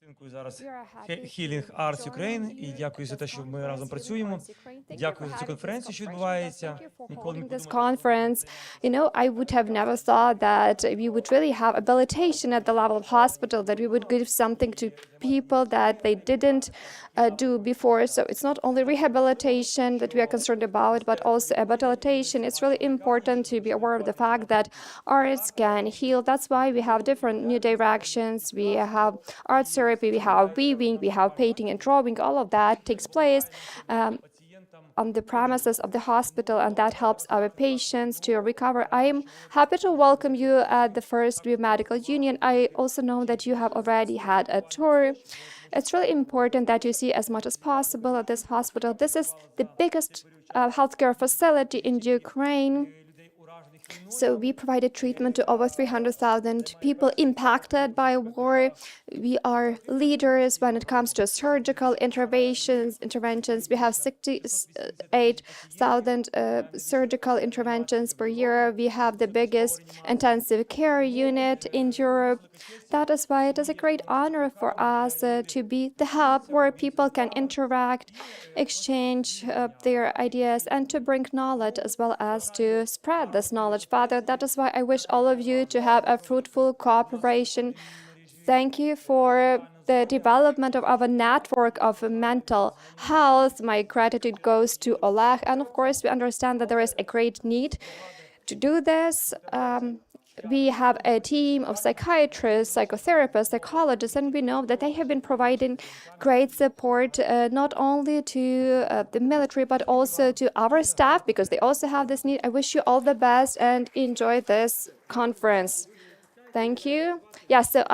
Підтримкую зараз Healing Arts Ukraine і дякую за те, що ми разом працюємо. Дякую за цю конференцію, що відбувається. This conference, you know, I would have never thought that we would really have habilitation at the level of hospital, that we would give something to people that they didn't do before. So it's not only rehabilitation that we are concerned about, but also habilitation. It's really important to be aware of the fact that arts can heal. That's why we have different new directions. We have art therapy, we have weaving, we have painting and drawing. All of that takes place on the premises of the hospital, and that helps our patients to recover. I am happy to welcome you at the first Medical Union. I also know that you have already had a tour. It's really important that you see as much as possible at this hospital. This is the biggest healthcare facility in Ukraine. So we provided treatment to over 300,000 people impacted by war. We are leaders when it comes to surgical interventions. We have 68,000 surgical interventions per year. We have the biggest intensive care unit in Europe. That is why it is a great honor for us to be the hub where people can interact, exchange their ideas, and to bring knowledge as well as to spread this knowledge. Father, that is why I wish all of you to have a fruitful cooperation. Thank you for the development of our network of mental health. My gratitude goes to Oleg. And of course, we understand that there is a great need to do this. We have a team of psychiatrists, psychotherapists, psychologists, and we know that they have been providing great support not only to the military, but also to our staff, because they also have this need. I wish you all the best and enjoy this conference. Thank you. Yeah, so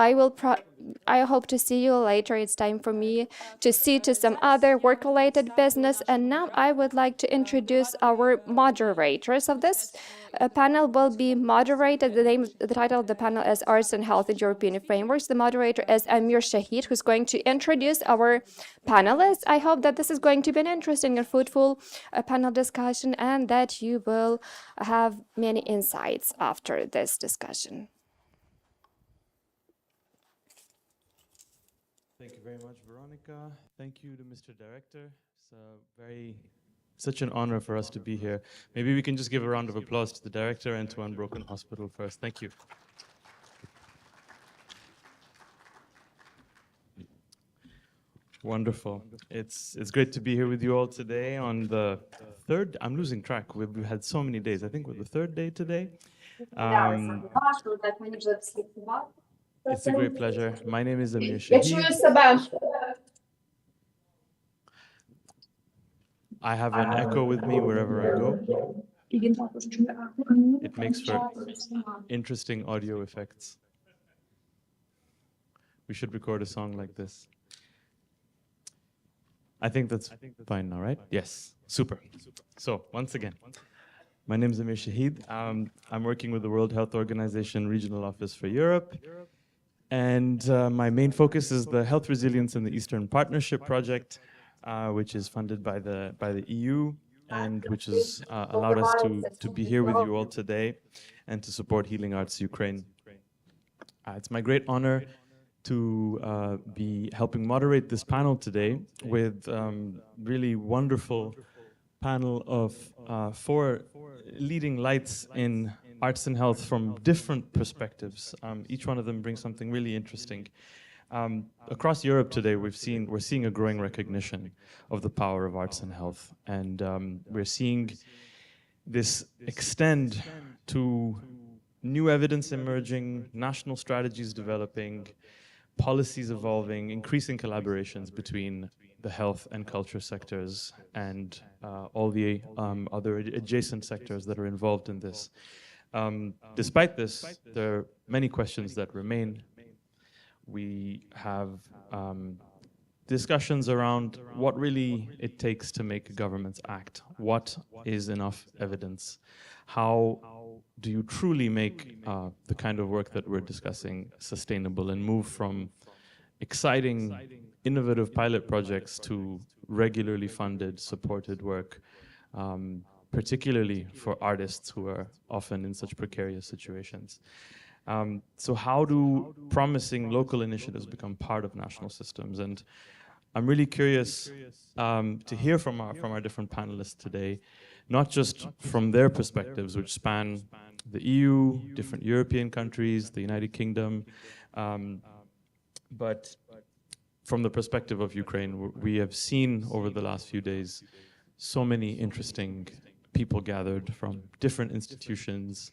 I hope to see you later. It's time for me to see to some other work-related business. And now I would like to introduce our moderators of this panel. Will be moderated. The title of the panel is Arts and Health in European Frameworks. The moderator is Ameer Shaheed, who's going to introduce our panelists. I hope that this is going to be an interesting and fruitful panel discussion, and that you will have many insights after this discussion. Thank you very much, Veronica. Thank you to Mr. Director. It's such an honor for us to be here. Maybe we can just give a round of applause to the director and to Unbroken Hospital first. Thank you. Wonderful. It's great to be here with you all today on the third. I'm losing track. We've had so many days. I think we're the third day today. It's a great pleasure. My name is Ameer Shaheed. I have an echo with me wherever I go. It makes for interesting audio effects. We should record a song like this. I think that's fine now, right? Yes, super. So, once again, my name is Ameer Shaheed. I'm working with the World Health Organization Regional Office for Europe. And my main focus is the Health Resilience in the Eastern Partnership Project, which is funded by the EU and which has allowed us to be here with you all today and to support Healing Arts Ukraine. It's my great honor to be helping moderate this panel today with really wonderful panel of 4 leading lights in arts and health from different perspectives. Each one of them brings something really interesting. Across Europe today, we're seeing a growing recognition of the power of arts and health, and we're seeing this extend to new evidence emerging, national strategies developing, policies evolving, increasing collaborations between the health and culture sectors and all the other adjacent sectors that are involved in this. Despite this, there are many questions that remain. We have discussions around what really it takes to make governments act. What is enough evidence? How do you truly make the kind of work that we're discussing sustainable and move from exciting, innovative pilot projects to regularly funded, supported work, particularly for artists who are often in such precarious situations? So how do promising local initiatives become part of national systems? And I'm really curious to hear from our different panelists today, not just from their perspectives, which span the EU, different European countries, the United Kingdom, but from the perspective of Ukraine. We have seen over the last few days so many interesting people gathered from different institutions,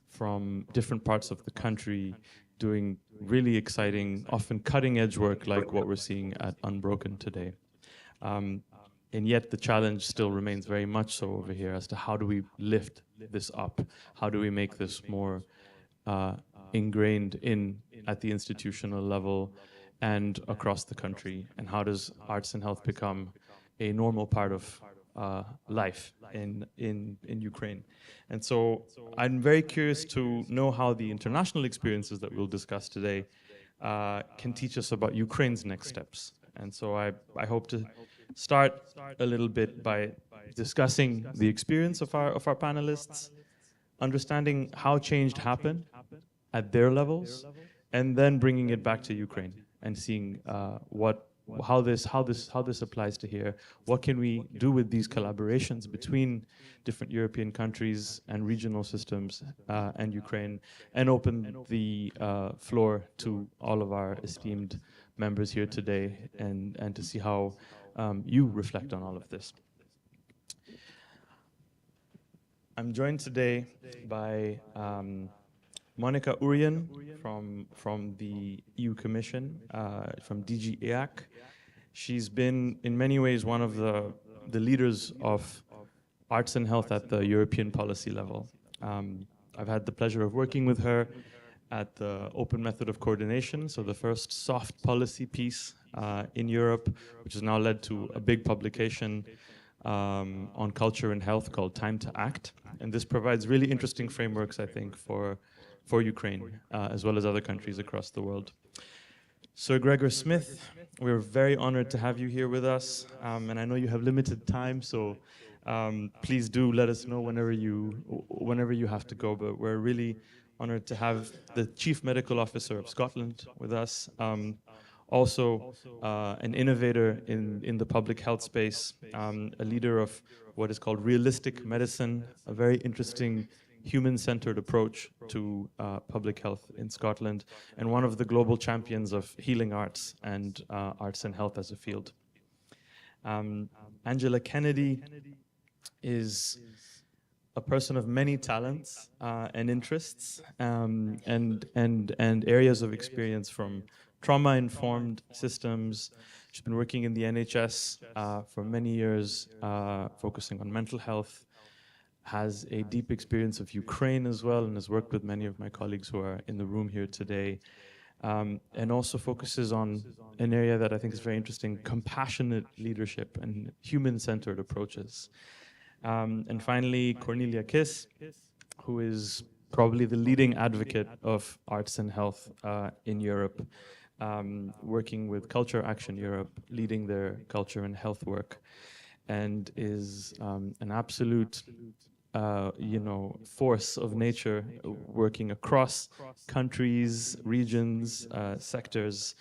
from different parts of the country, doing really exciting, often cutting-edge work like what we're seeing at Unbroken today. And yet the challenge still remains very much so over here as to how do we lift this up? How do we make this more ingrained at the institutional level and across the country? And how does arts and health become a normal part of life in Ukraine? And so I'm very curious to know how the international experiences that we'll discuss today can teach us about Ukraine's next steps. And so I hope to start a little bit by discussing the experience of our panelists, understanding how change happened at their levels, and then bringing it back to Ukraine and seeing how this applies to here. What can we do with these collaborations between different European countries and regional systems and Ukraine, and open the floor to all of our esteemed members here today, and to see how you reflect on all of this. I'm joined today by Monica Urian from the EU Commission, from DG EAC. She's been, in many ways, one of the leaders of arts and health at the European policy level. I've had the pleasure of working with her at the Open Method of Coordination, so the first soft policy piece in Europe, which has now led to a big publication on culture and health called Time to Act. And this provides really interesting frameworks, I think, for Ukraine, as well as other countries across the world. Sir Gregor Smith, we're very honored to have you here with us, and I know you have limited time, so please do let us know whenever you have to go, but we're really honored to have the Chief Medical Officer of Scotland with us, also an innovator in the public health space, a leader of what is called realistic medicine, a very interesting human-centered approach to public health in Scotland, and one of the global champions of healing arts and arts and health as a field. Angela Kennedy is a person of many talents and interests, and areas of experience, from trauma-informed systems. She's been working in the NHS for many years, focusing on mental health, has a deep experience of Ukraine as well, and has worked with many of my colleagues who are in the room here today, and also focuses on an area that I think is very interesting: compassionate leadership and human-centered approaches. And finally, Kornelia, who is probably the leading advocate of arts and health in Europe, working with Culture Action Europe, leading their culture and health work, and is an absolute force of nature, working across countries, regions, sectors,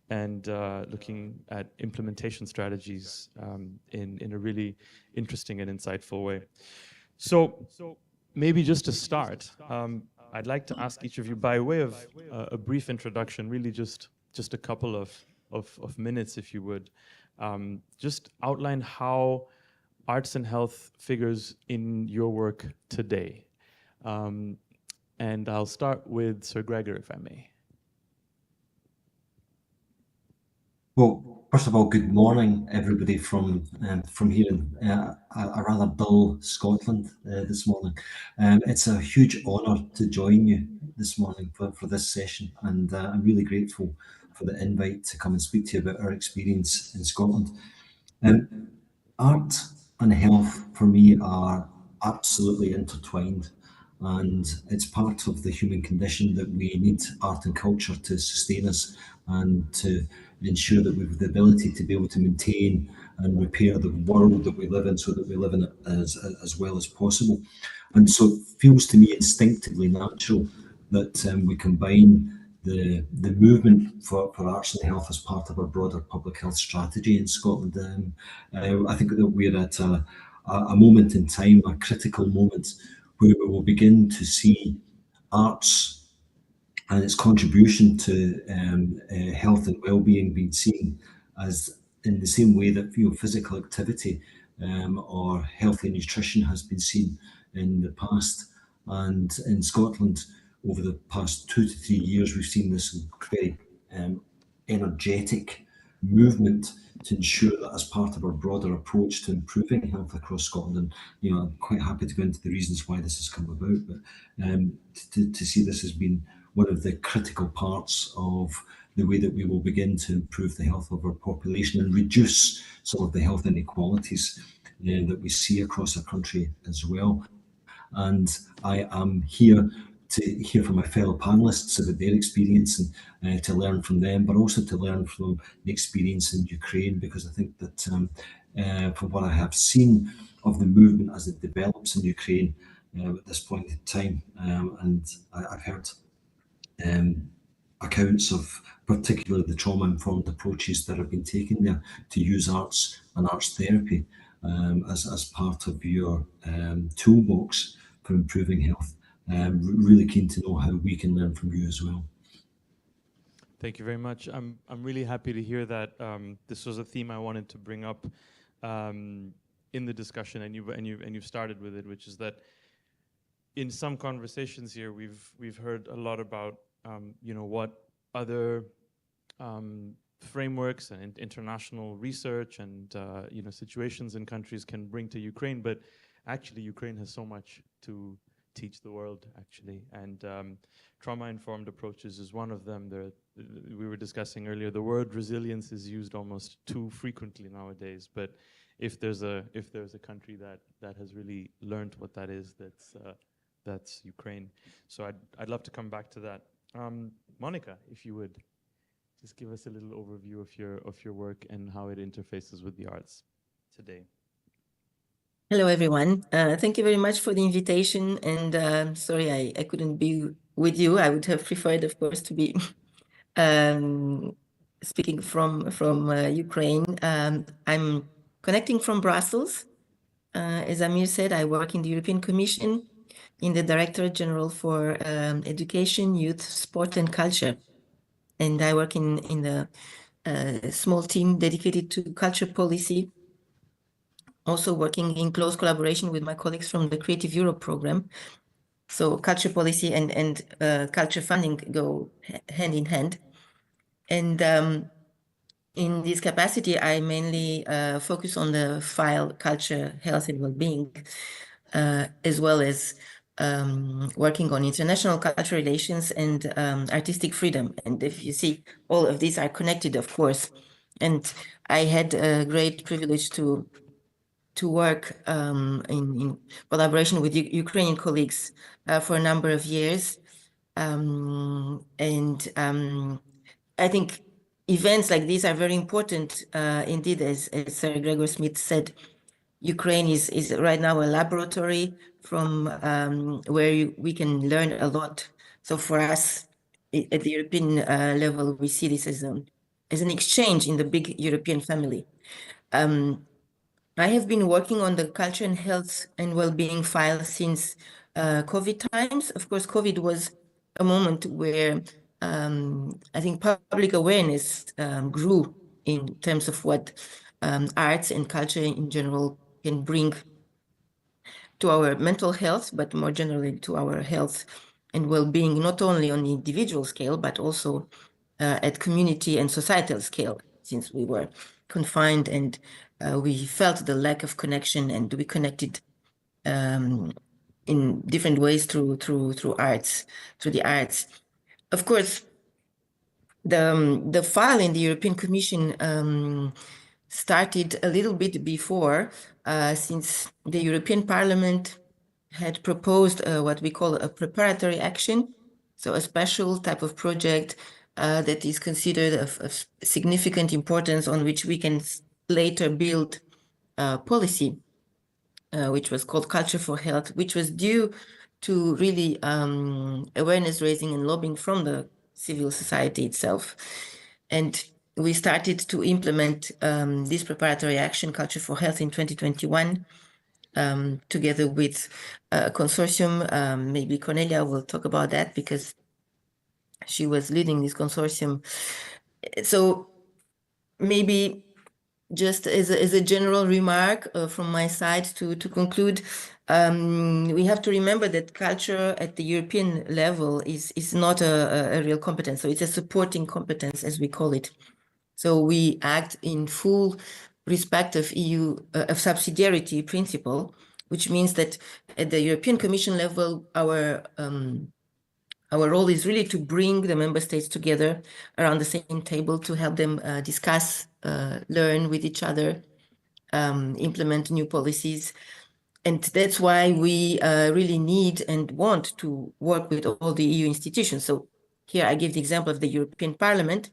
and looking at implementation strategies in a really interesting and insightful way. So maybe just to start, I'd like to ask each of you, by way of a brief introduction, really just a couple of minutes, if you would, just outline how arts and health figures in your work today. And I'll start with Sir Gregor, if I may. Well, first of all, good morning, everybody from here in a rather dull Scotland this morning. It's a huge honour to join you this morning for this session, and I'm really grateful for the invite to come and speak to you about our experience in Scotland. Art and health, for me, are absolutely intertwined, and it's part of the human condition that we need art and culture to sustain us and to ensure that we have the ability to be able to maintain and repair the world that we live in, so that we live in it as well as possible. And so it feels to me instinctively natural that we combine the movement for arts and health as part of our broader public health strategy in Scotland. I think that we're at a moment in time, a critical moment, where we will begin to see arts and its contribution to health and well-being being seen as in the same way that physical activity or healthy nutrition has been seen in the past. And in Scotland, over the past 2 to 3 years, we've seen this very energetic movement to ensure that as part of our broader approach to improving health across Scotland, and I'm quite happy to go into the reasons why this has come about, but to see this as being one of the critical parts of the way that we will begin to improve the health of our population and reduce some of the health inequalities that we see across our country as well. And I am here to hear from my fellow panelists about their experience and to learn from them, but also to learn from the experience in Ukraine, because I think that from what I have seen of the movement as it develops in Ukraine at this point in time, and I've heard accounts of particularly the trauma-informed approaches that have been taken there to use arts and arts therapy as part of your toolbox for improving health. Really keen to know how we can learn from you as well. Thank you very much. I'm really happy to hear that this was a theme I wanted to bring up in the discussion, and you've started with it, which is that in some conversations here we've heard a lot about what other frameworks and international research and situations in countries can bring to Ukraine, but actually Ukraine has so much to teach the world, actually, and trauma-informed approaches is one of them. We were discussing earlier, the word resilience is used almost too frequently nowadays, but if there's a country that has really learned what that is, that's Ukraine. So I'd love to come back to that. Monica, if you would just give us a little overview of your work and how it interfaces with the arts today. Hello, everyone. Thank you very much for the invitation. And sorry, I couldn't be with you. I would have preferred, of course, to be speaking from Ukraine. I'm connecting from Brussels. As Ameer said, I work in the European Commission in the Directorate General for Education, Youth, Sport and Culture. And I work in the small team dedicated to culture policy, also working in close collaboration with my colleagues from the Creative Europe program. So culture policy and culture funding go hand in hand. And in this capacity, I mainly focus on the file culture, health and well-being, as well as working on international cultural relations and artistic freedom. And if you see, all of these are connected, of course. And I had a great privilege to work in collaboration with Ukrainian colleagues for a number of years. I think events like these are very important. Indeed, as Sir Gregor Smith said, Ukraine is right now a laboratory from where we can learn a lot. So for us, at the European level, we see this as an exchange in the big European family. I have been working on the culture and health and well-being file since COVID times. Of course, COVID was a moment where I think public awareness grew in terms of what arts and culture in general can bring to our mental health, but more generally to our health and well-being, not only on the individual scale, but also at community and societal scale, since we were confined and we felt the lack of connection, and we connected in different ways through arts, through the arts. Of course, the file in the European Commission started a little bit before, since the European Parliament had proposed what we call a preparatory action, so a special type of project that is considered of significant importance on which we can later build policy, which was called Culture for Health, which was due to really awareness raising and lobbying from the civil society itself. And we started to implement this preparatory action, Culture for Health, in 2021, together with a consortium. Maybe Kornelia will talk about that because she was leading this consortium. So maybe just as a general remark from my side to conclude, we have to remember that culture at the European level is not a real competence. So it's a supporting competence, as we call it. So we act in full respect of EU of subsidiarity principle, which means that at the European Commission level, our role is really to bring the member states together around the same table to help them discuss, learn with each other, implement new policies. And that's why we really need and want to work with all the EU institutions. So here I give the example of the European Parliament,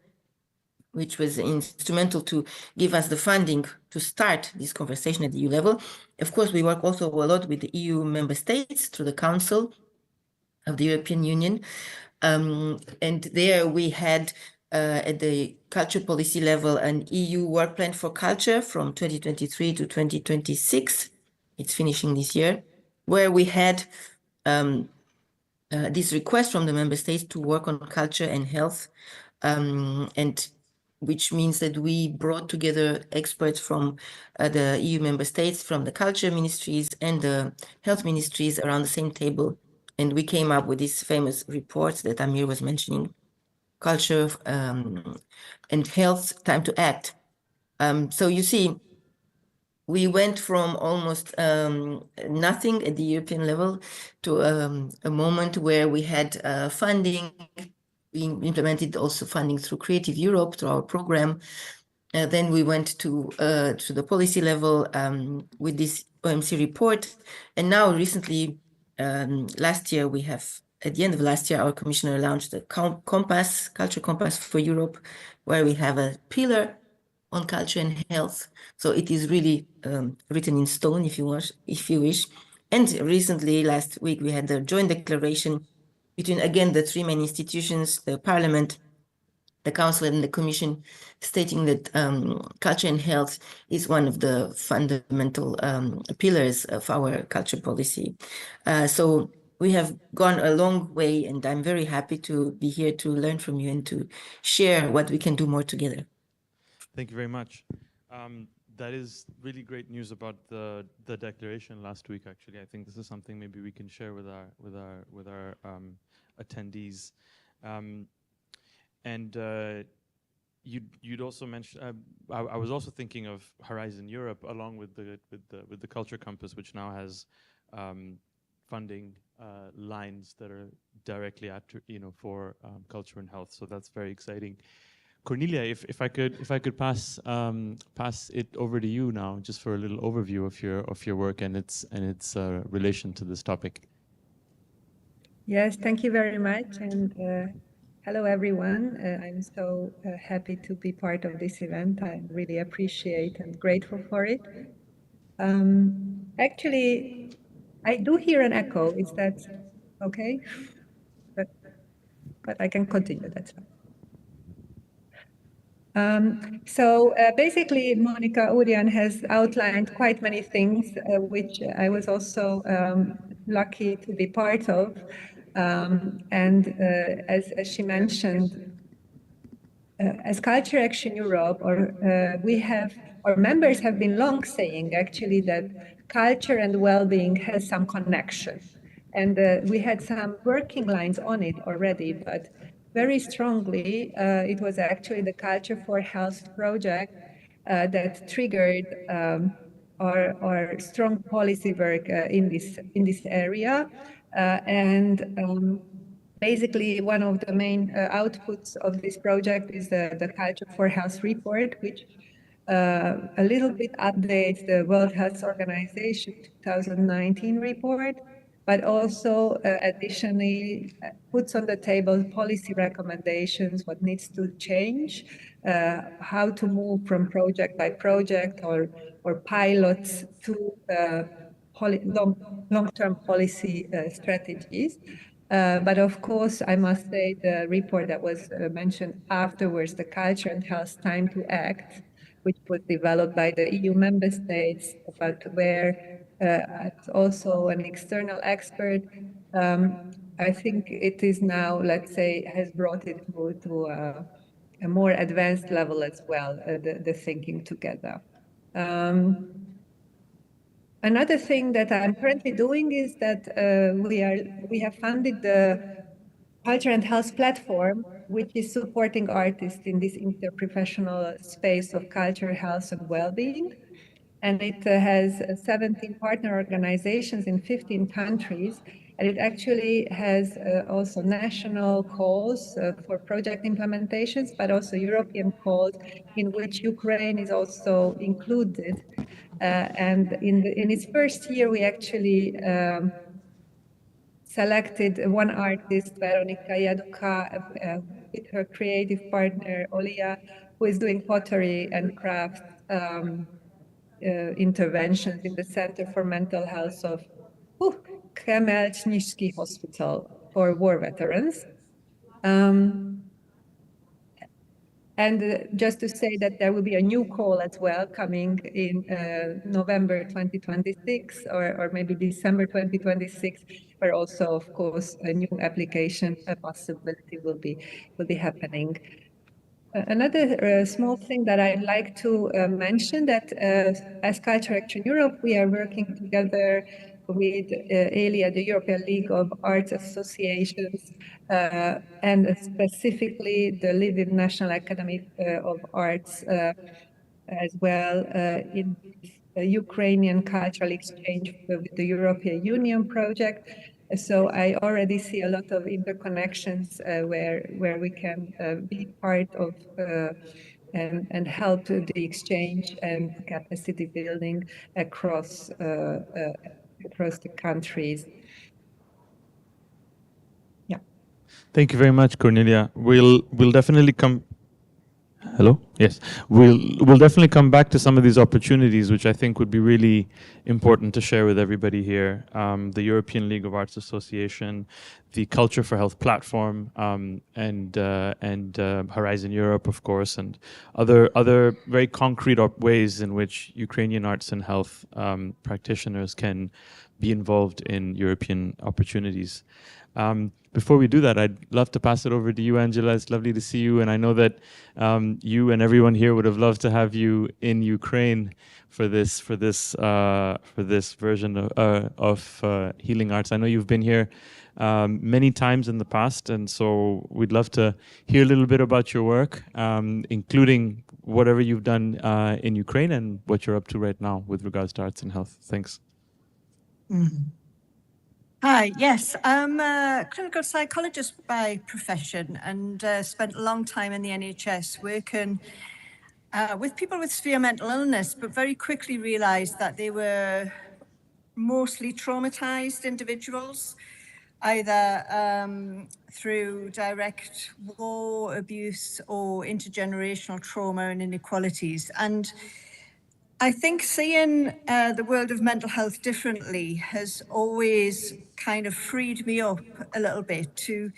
which was instrumental to give us the funding to start this conversation at the EU level. Of course, we work also a lot with the EU member states through the Council of the European Union. And there we had at the culture policy level an EU work plan for culture from 2023 to 2026. It's finishing this year, where we had this request from the member states to work on culture and health, and which means that we brought together experts from the EU member states, from the culture ministries and the health ministries around the same table. And we came up with this famous report that Ameer was mentioning, Culture and Health, Time to Act. So you see, we went from almost nothing at the European level to a moment where we had funding. We implemented also funding through Creative Europe, through our program. Then we went to the policy level with this OMC report. And now recently, last year, we have, at the end of last year, our commissioner launched the Compass, Culture Compass for Europe, where we have a pillar on culture and health. So it is really written in stone, if you wish. And recently, last week, we had the joint declaration between, again, the three main institutions, the Parliament, the Council, and the Commission, stating that culture and health is one of the fundamental pillars of our culture policy. So we have gone a long way, and I'm very happy to be here to learn from you and to share what we can do more together. Thank you very much. That is really great news about the declaration last week. Actually, I think this is something maybe we can share with our attendees. And you'd also mentioned. I was also thinking of Horizon Europe, along with the Culture Compass, which now has funding lines that are directly after for culture and health. So that's very exciting. Kornelia, if I could pass it over to you now, just for a little overview of your work and its relation to this topic. Yes, thank you very much, and hello everyone. I'm so happy to be part of this event. I really appreciate and grateful for it. Actually, I do hear an echo. Is that okay? But I can continue. That's fine. So basically, Monica Urian has outlined quite many things, which I was also lucky to be part of. And as she mentioned, as Culture Action Europe, our members have been long saying actually that culture and well-being has some connection. And we had some working lines on it already, but very strongly, it was actually the Culture for Health project that triggered our strong policy work in this area. Basically, one of the main outputs of this project is the Culture for Health report, which a little bit updates the World Health Organization 2019 report, but also additionally puts on the table policy recommendations, what needs to change, how to move from project by project or pilots to long-term policy strategies. But of course, I must say the report that was mentioned afterwards, the Culture and Health Time to Act, which was developed by the EU member states, but where also an external expert, I think it is now, let's say, has brought it to a more advanced level as well, the thinking together. Another thing that I'm currently doing is that we have funded the Culture and Health platform, which is supporting artists in this interprofessional space of culture, health, and well-being. And it has 17 partner organizations in 15 countries. And it actually has also national calls for project implementations, but also European calls in which Ukraine is also included. And in its first year, we actually selected one artist, Veronika Jaduka, with her creative partner, Olia, who is doing pottery and craft interventions in the Center for Mental Health of Kremelchnyshki Hospital for war veterans. And just to say that there will be a new call as well coming in November 2026 or maybe December 2026, where also, of course, a new application possibility will be happening. Another small thing that I'd like to mention that as Culture Action Europe, we are working together with ELIA, the European League of Arts Associations, and specifically the Lviv National Academy of Arts as well in the Ukrainian cultural exchange with the European Union project. So I already see a lot of interconnections where we can be part of and help the exchange and capacity building across the countries. Yeah. Thank you very much, Kornelia. We'll definitely come. Hello? Yes. We'll definitely come back to some of these opportunities, which I think would be really important to share with everybody here. The European League of Arts Association, the Culture for Health platform, and Horizon Europe, of course, and other very concrete ways in which Ukrainian arts and health practitioners can be involved in European opportunities. Before we do that, I'd love to pass it over to you, Angela. It's lovely to see you, and I know that you and everyone here would have loved to have you in Ukraine for this version of Healing Arts. I know you've been here many times in the past, and so we'd love to hear a little bit about your work, including whatever you've done in Ukraine and what you're up to right now with regards to arts and health. Thanks. Mm-hmm. Hi, yes, I'm a clinical psychologist by profession and spent a long time in the NHS working with people with severe mental illness, but very quickly realized that they were mostly traumatized individuals, either through direct war, abuse, or intergenerational trauma and inequalities. And I think seeing the world of mental health differently has always kind of freed me up a little bit to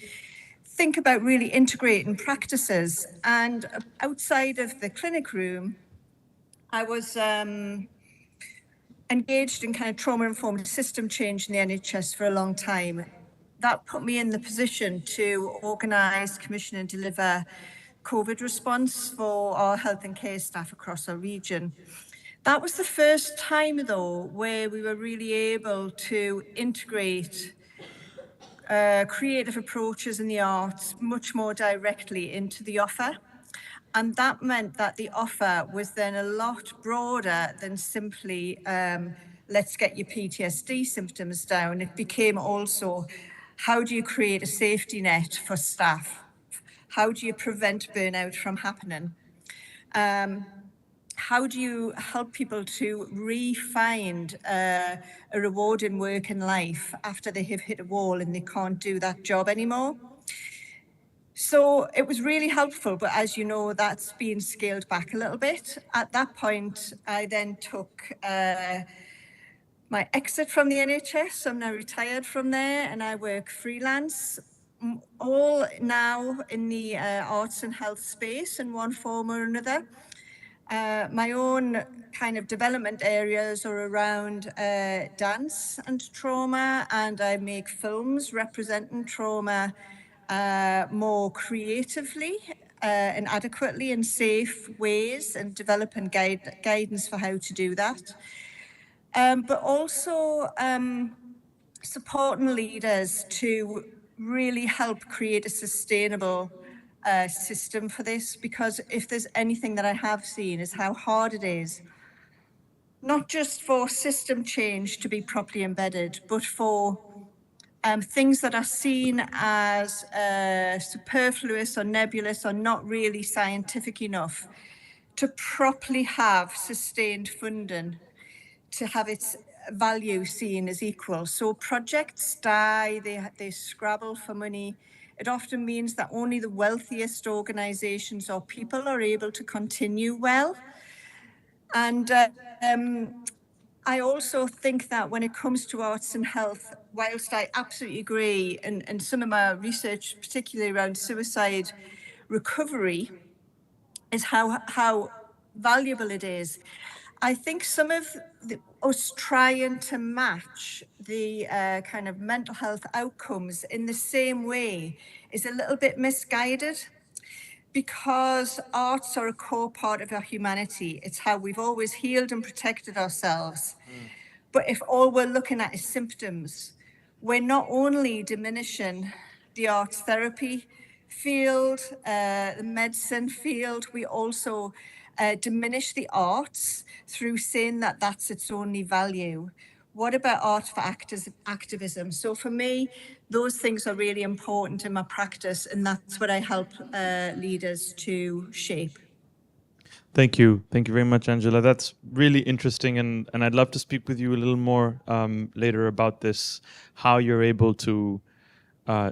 think about really integrating practices. And outside of the clinic room, I was engaged in kind of trauma-informed system change in the NHS for a long time. That put me in the position to organise, commission and deliver COVID response for our health and care staff across our region. That was the first time, though, where we were really able to integrate creative approaches in the arts much more directly into the offer. And that meant that the offer was then a lot broader than simply, let's get your PTSD symptoms down. It became also, how do you create a safety net for staff? How do you prevent burnout from happening? How do you help people to re-find a rewarding work in life after they have hit a wall and they can't do that job anymore? So it was really helpful, but as you know, that's been scaled back a little bit. At that point, I then took my my exit from the NHS. I'm now retired from there and I work freelance, all now in the arts and health space in one form or another. My own kind of development areas are around dance and trauma, and I make films representing trauma more creatively and adequately in safe ways, and developing guidance for how to do that. But also supporting leaders to really help create a sustainable system for this, because if there's anything that I have seen is how hard it is, not just for system change to be properly embedded, but for things that are seen as superfluous or nebulous or not really scientific enough to properly have sustained funding, to have its value seen as equal. So projects die, they scrabble for money. It often means that only the wealthiest organizations or people are able to continue well. And I also think that when it comes to arts and health, whilst I absolutely agree, and some of my research, particularly around suicide recovery, is how valuable it is. I think some of us trying to match the kind of mental health outcomes in the same way is a little bit misguided, because arts are a core part of our humanity. It's how we've always healed and protected ourselves. But if all we're looking at is symptoms, we're not only diminishing the arts therapy field, the medicine field, we also diminish the arts through saying that that's its only value. What about art for activism? So for me, those things are really important in my practice, and that's what I help leaders to shape. Thank you. Thank you very much, Angela. That's really interesting, and I'd love to speak with you a little more later about this, how you're able to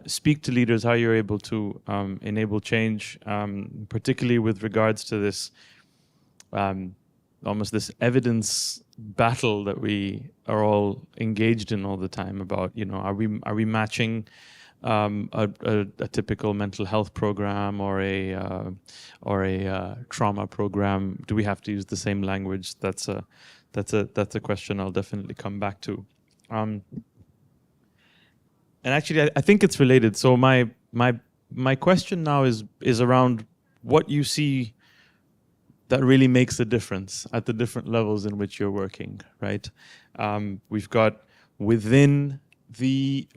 speak to leaders, how you're able to enable change, particularly with regards to this almost this evidence battle that we are all engaged in all the time about, you know, are we matching a typical mental health program or a trauma program? Do we have to use the same language? That's a question I'll definitely come back to. And actually, I think it's related. So my question now is around what you see that really makes a difference at the different levels in which you're working, right? We've got within the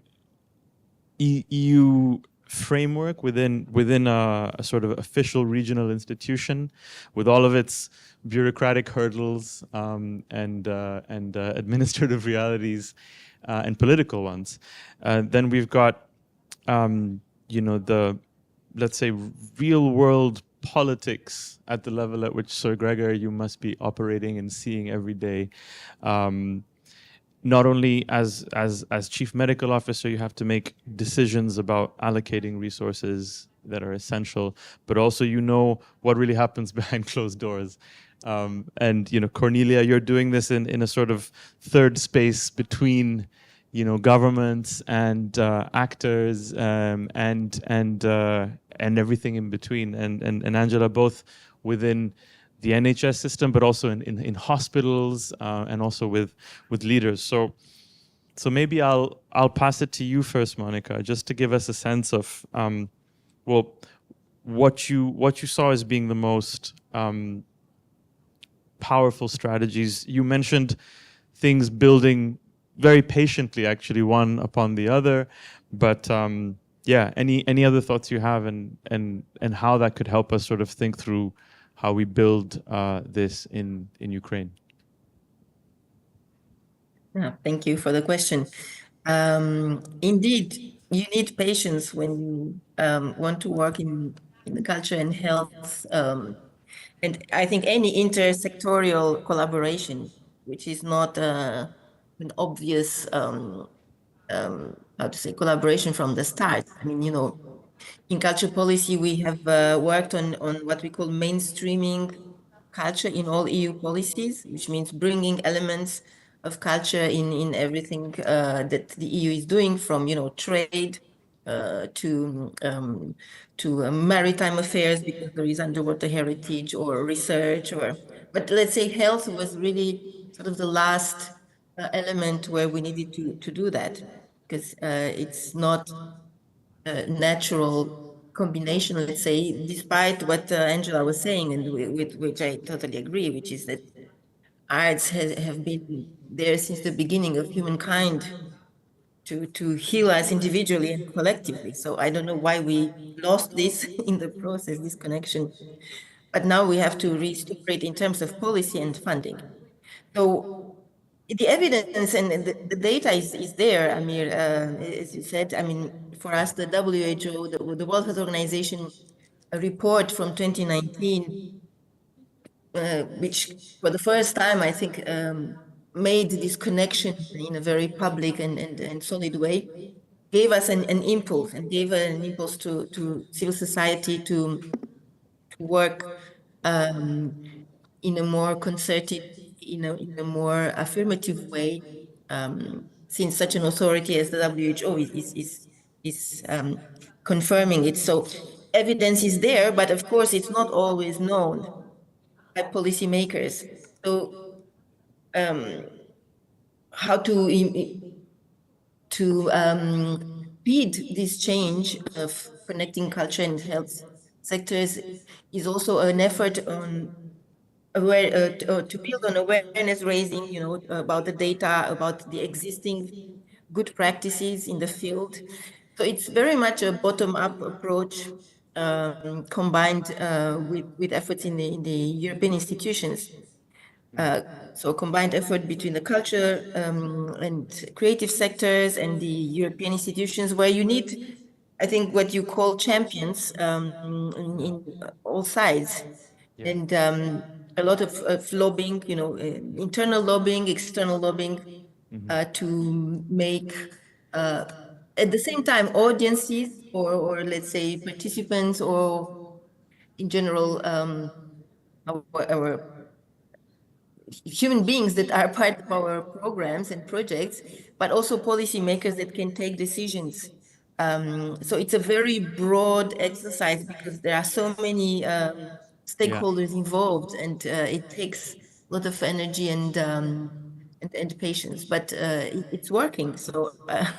EU framework, within a sort of official regional institution, with all of its bureaucratic hurdles and administrative realities and political ones. Then we've got, you know, the, let's say, real world politics at the level at which, Sir Gregor, you must be operating and seeing every day. Not only as chief medical officer, you have to make decisions about allocating resources that are essential, but also you know what really happens behind closed doors. And you know, Kornelia, you're doing this in a sort of third space between, you know, governments and actors and everything in between. And Angela, both within the NHS system, but also in hospitals and also with leaders. So maybe I'll pass it to you first, Monica, just to give us a sense of well, what you saw as being the most powerful strategies. You mentioned things building very patiently, actually, one upon the other. But yeah, any other thoughts you have and how that could help us sort of think through how we build this in Ukraine? Yeah, thank you for the question. Indeed, you need patience when you want to work in the culture and health. And I think any intersectorial collaboration, which is not an obvious, how to say, collaboration from the start. I mean, you know, in culture policy, we have worked on what we call mainstreaming culture in all EU policies, which means bringing elements culture in everything that the EU is doing, from trade to maritime affairs, because there is underwater heritage, or research, but let's say health was really sort of the last element where we needed to do that, because it's not a natural combination, let's say, despite what Angela was saying, and with which I totally agree, which is that arts have been there since the beginning of humankind to heal us individually and collectively. So I don't know why we lost this in the process, this connection. But now we have to restore it in terms of policy and funding. So the evidence and the data is there, Ameer, as you said. I mean, for us, the WHO, the World Health Organization, a report from 2019, which for the first time, I think, made this connection in a very public and solid way, gave us an impulse, and gave an impulse to civil society to work in a more concerted, in a more affirmative way, since such an authority as the WHO is confirming it. So evidence is there, but of course it's not always known by policymakers. So how to lead this change of connecting culture and health sectors is also an effort on to build on awareness raising, about the data, about the existing good practices in the field. So it's very much a bottom-up approach, combined with efforts in the European institutions. So combined effort between the culture and creative sectors and the European institutions, where you need, I think, what you call champions in all sides. Yeah. And a lot of lobbying, internal lobbying, external lobbying, to make, at the same time, audiences or let's say participants, or in general, our human beings that are part of our programs and projects, but also policymakers that can take decisions. So it's a very broad exercise, because there are so many stakeholders involved, and it takes a lot of energy and patience, but it's working. So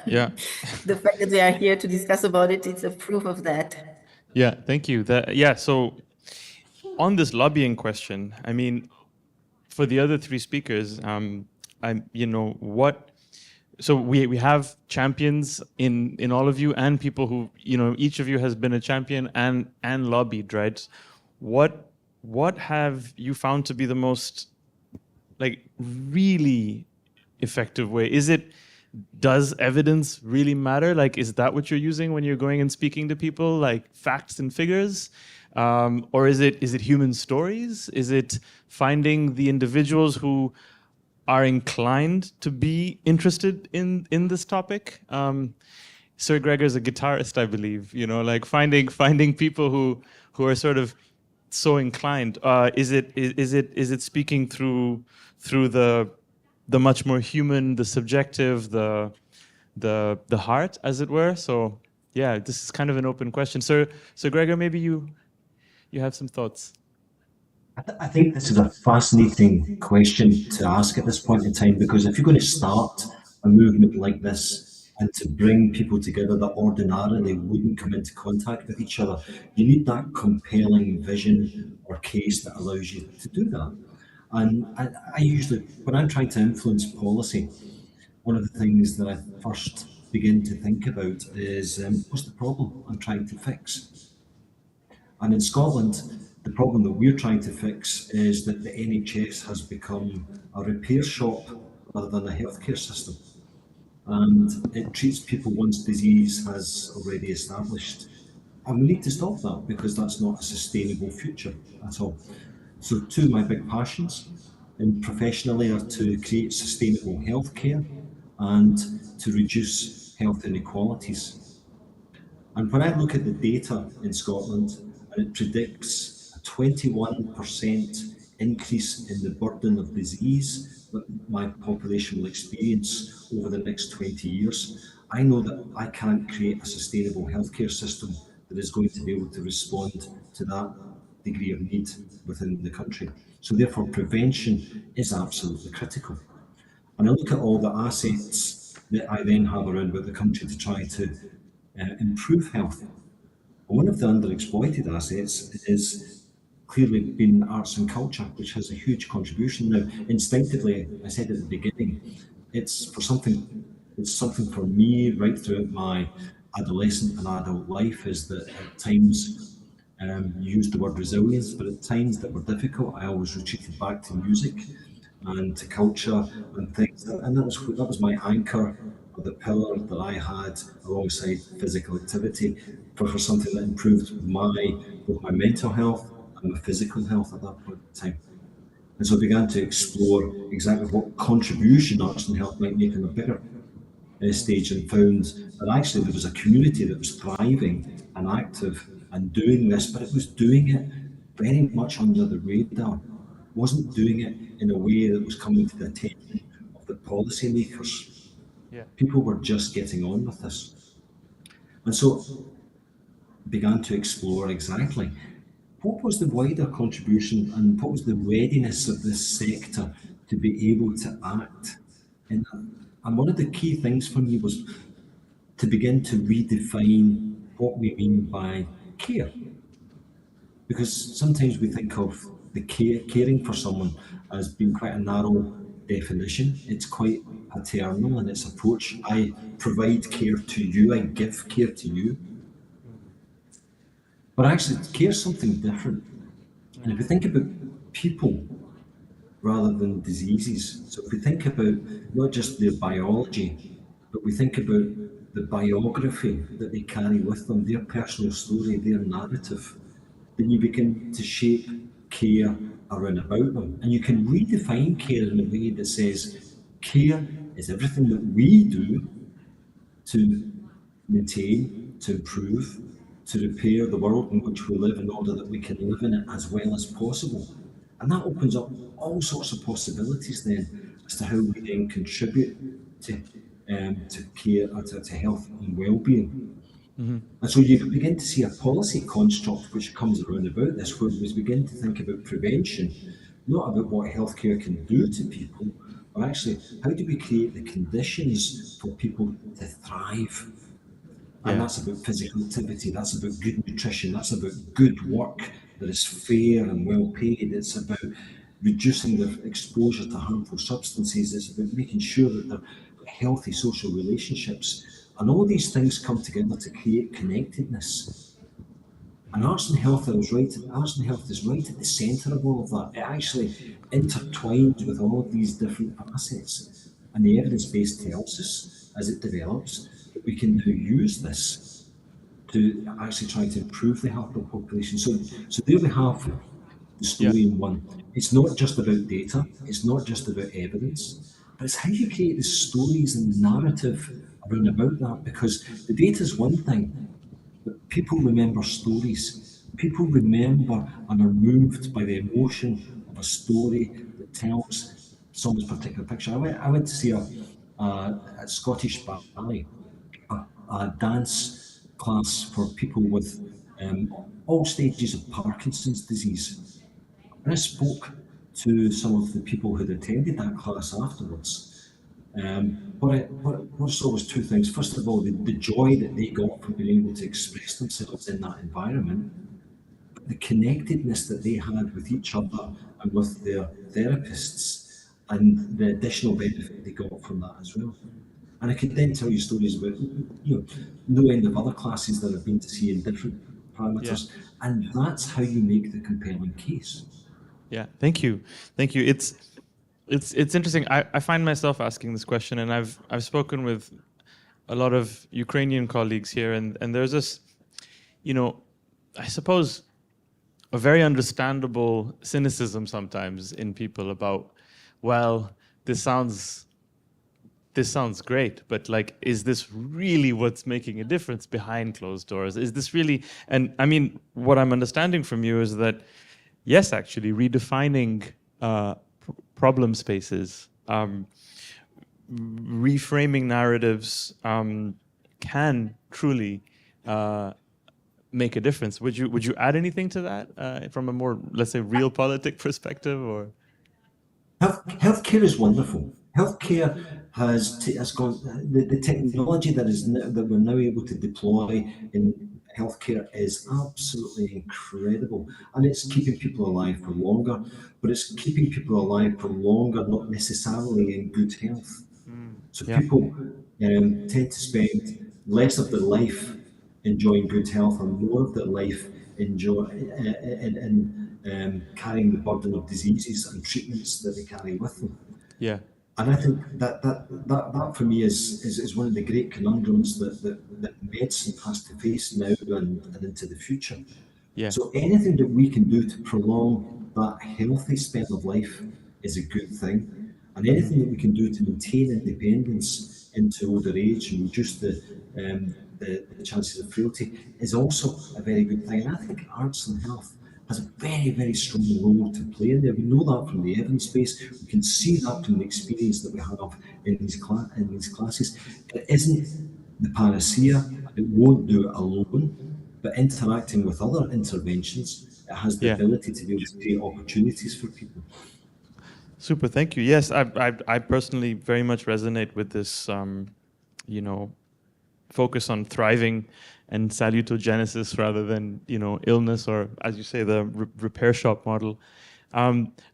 yeah, the fact that we are here to discuss about it, it's a proof of that. Yeah, thank you. So on this lobbying question, I mean, for the other three speakers, so we have champions in all of you, and people who, each of you has been a champion and lobbied, right? What have you found to be the most, really effective way? Does evidence really matter? Is that what you're using when you're going and speaking to people, facts and figures? Or is it human stories? Is it finding the individuals who are inclined to be interested in this topic? Sir Gregor's a guitarist, I believe. Finding people who are sort of so inclined. Is it speaking through the much more human, the subjective, the heart, as it were? So yeah, this is kind of an open question. So Gregor, maybe you have some thoughts. I think this is a fascinating question to ask at this point in time, because if you're going to start a movement like this and to bring people together that ordinarily wouldn't come into contact with each other, you need that compelling vision or case that allows you to do that. And I usually, when I'm trying to influence policy, one of the things that I first begin to think about is what's the problem I'm trying to fix? And in Scotland, the problem that we're trying to fix is that the NHS has become a repair shop rather than a healthcare system. And it treats people once disease has already established. And we need to stop that, because that's not a sustainable future at all. So two of my big passions professionally are to create sustainable healthcare and to reduce health inequalities. And when I look at the data in Scotland, and it predicts a 21% increase in the burden of disease that my population will experience over the next 20 years, I know that I can't create a sustainable healthcare system that is going to be able to respond to that degree of need within the country. So therefore, prevention is absolutely critical. And I look at all the assets that I then have around about the country to try to improve health. One of the underexploited assets is clearly been arts and culture, which has a huge contribution. Now, instinctively, I said at the beginning, it's something for me right throughout my adolescent and adult life, is that at times you used the word resilience, but at times that were difficult, I always retreated back to music and to culture and things, and that was my anchor, or the pillar that I had alongside physical activity for something that improved both my mental health and my physical health at that point in time. And so I began to explore exactly what contribution arts and health might make on a bigger stage, and found that actually there was a community that was thriving and active and doing this, but it was doing it very much under the radar. Wasn't doing it in a way that was coming to the attention of the policymakers. Yeah. People were just getting on with this. And so began to explore exactly what was the wider contribution and what was the readiness of this sector to be able to act in that. And one of the key things for me was to begin to redefine what we mean by care. Because sometimes we think of the caring for someone as being quite a narrow definition. It's quite paternal in its approach. I provide care to you, I give care to you. But actually, care is something different. And if we think about people rather than diseases, so if we think about not just their biology, but we think about the biography that they carry with them, their personal story, their narrative, then you begin to shape care around about them. And you can redefine care in a way that says care is everything that we do to maintain, to improve, to repair the world in which we live in order that we can live in it as well as possible. And that opens up all sorts of possibilities then as to how we then contribute to care, or to health and well-being. Mm-hmm. And so you begin to see a policy construct which comes around about this, where we begin to think about prevention, not about what healthcare can do to people, but actually how do we create the conditions for people to thrive. And that's about physical activity, that's about good nutrition, that's about good work that is fair and well paid, it's about reducing their exposure to harmful substances, it's about making sure that they're healthy social relationships. And all these things come together to create connectedness. And arts and health is right at the centre of all of that. It actually intertwines with all of these different assets. And the evidence base tells us, as it develops, that we can now use this to actually try to improve the health of the population. So there we have the story in one. It's not just about data, it's not just about evidence, but it's how you create the stories and the narrative around about that, because the data is one thing, but people remember stories. People remember and are moved by the emotion of a story that tells someone's particular picture. I went to see a Scottish ballet, a dance class for people with all stages of Parkinson's disease. And I spoke to some of the people who had attended that class afterwards. What I saw was two things. First of all, the joy that they got from being able to express themselves in that environment, but the connectedness that they had with each other and with their therapists, and the additional benefit they got from that as well. And I could then tell you stories about, no end of other classes that I've been to see in different parameters, and that's how you make the compelling case. Yeah, thank you. It's interesting. I find myself asking this question, and I've spoken with a lot of Ukrainian colleagues here, and there's this, I suppose, a very understandable cynicism sometimes in people about, well, this sounds great, but is this really what's making a difference behind closed doors? Is this really? And I mean, what I'm understanding from you is that, yes, actually, redefining problem spaces reframing narratives can truly make a difference. Would you add anything to that from a more, let's say, realpolitik perspective, or? Healthcare is wonderful. Healthcare has gone. The technology that we're now able to deploy in healthcare is absolutely incredible, and it's keeping people alive for longer. But it's keeping people alive for longer, not necessarily in good health. So Yeah. people tend to spend less of their life enjoying good health and more of their life carrying the burden of diseases and treatments that they carry with them. Yeah. And I think that for me is one of the great conundrums that medicine has to face now and into the future. Yeah. So anything that we can do to prolong that healthy span of life is a good thing. And anything that we can do to maintain independence into older age and reduce the chances of frailty is also a very good thing. And I think arts and health has a very, very strong role to play in there. We know that from the evidence base. We can see that from the experience that we have in these classes. It isn't the panacea. It won't do it alone. But interacting with other interventions, it has the ability to be able to create opportunities for people. Super, thank you. Yes, I personally very much resonate with this, focus on thriving and salutogenesis rather than, illness or, as you say, the repair shop model.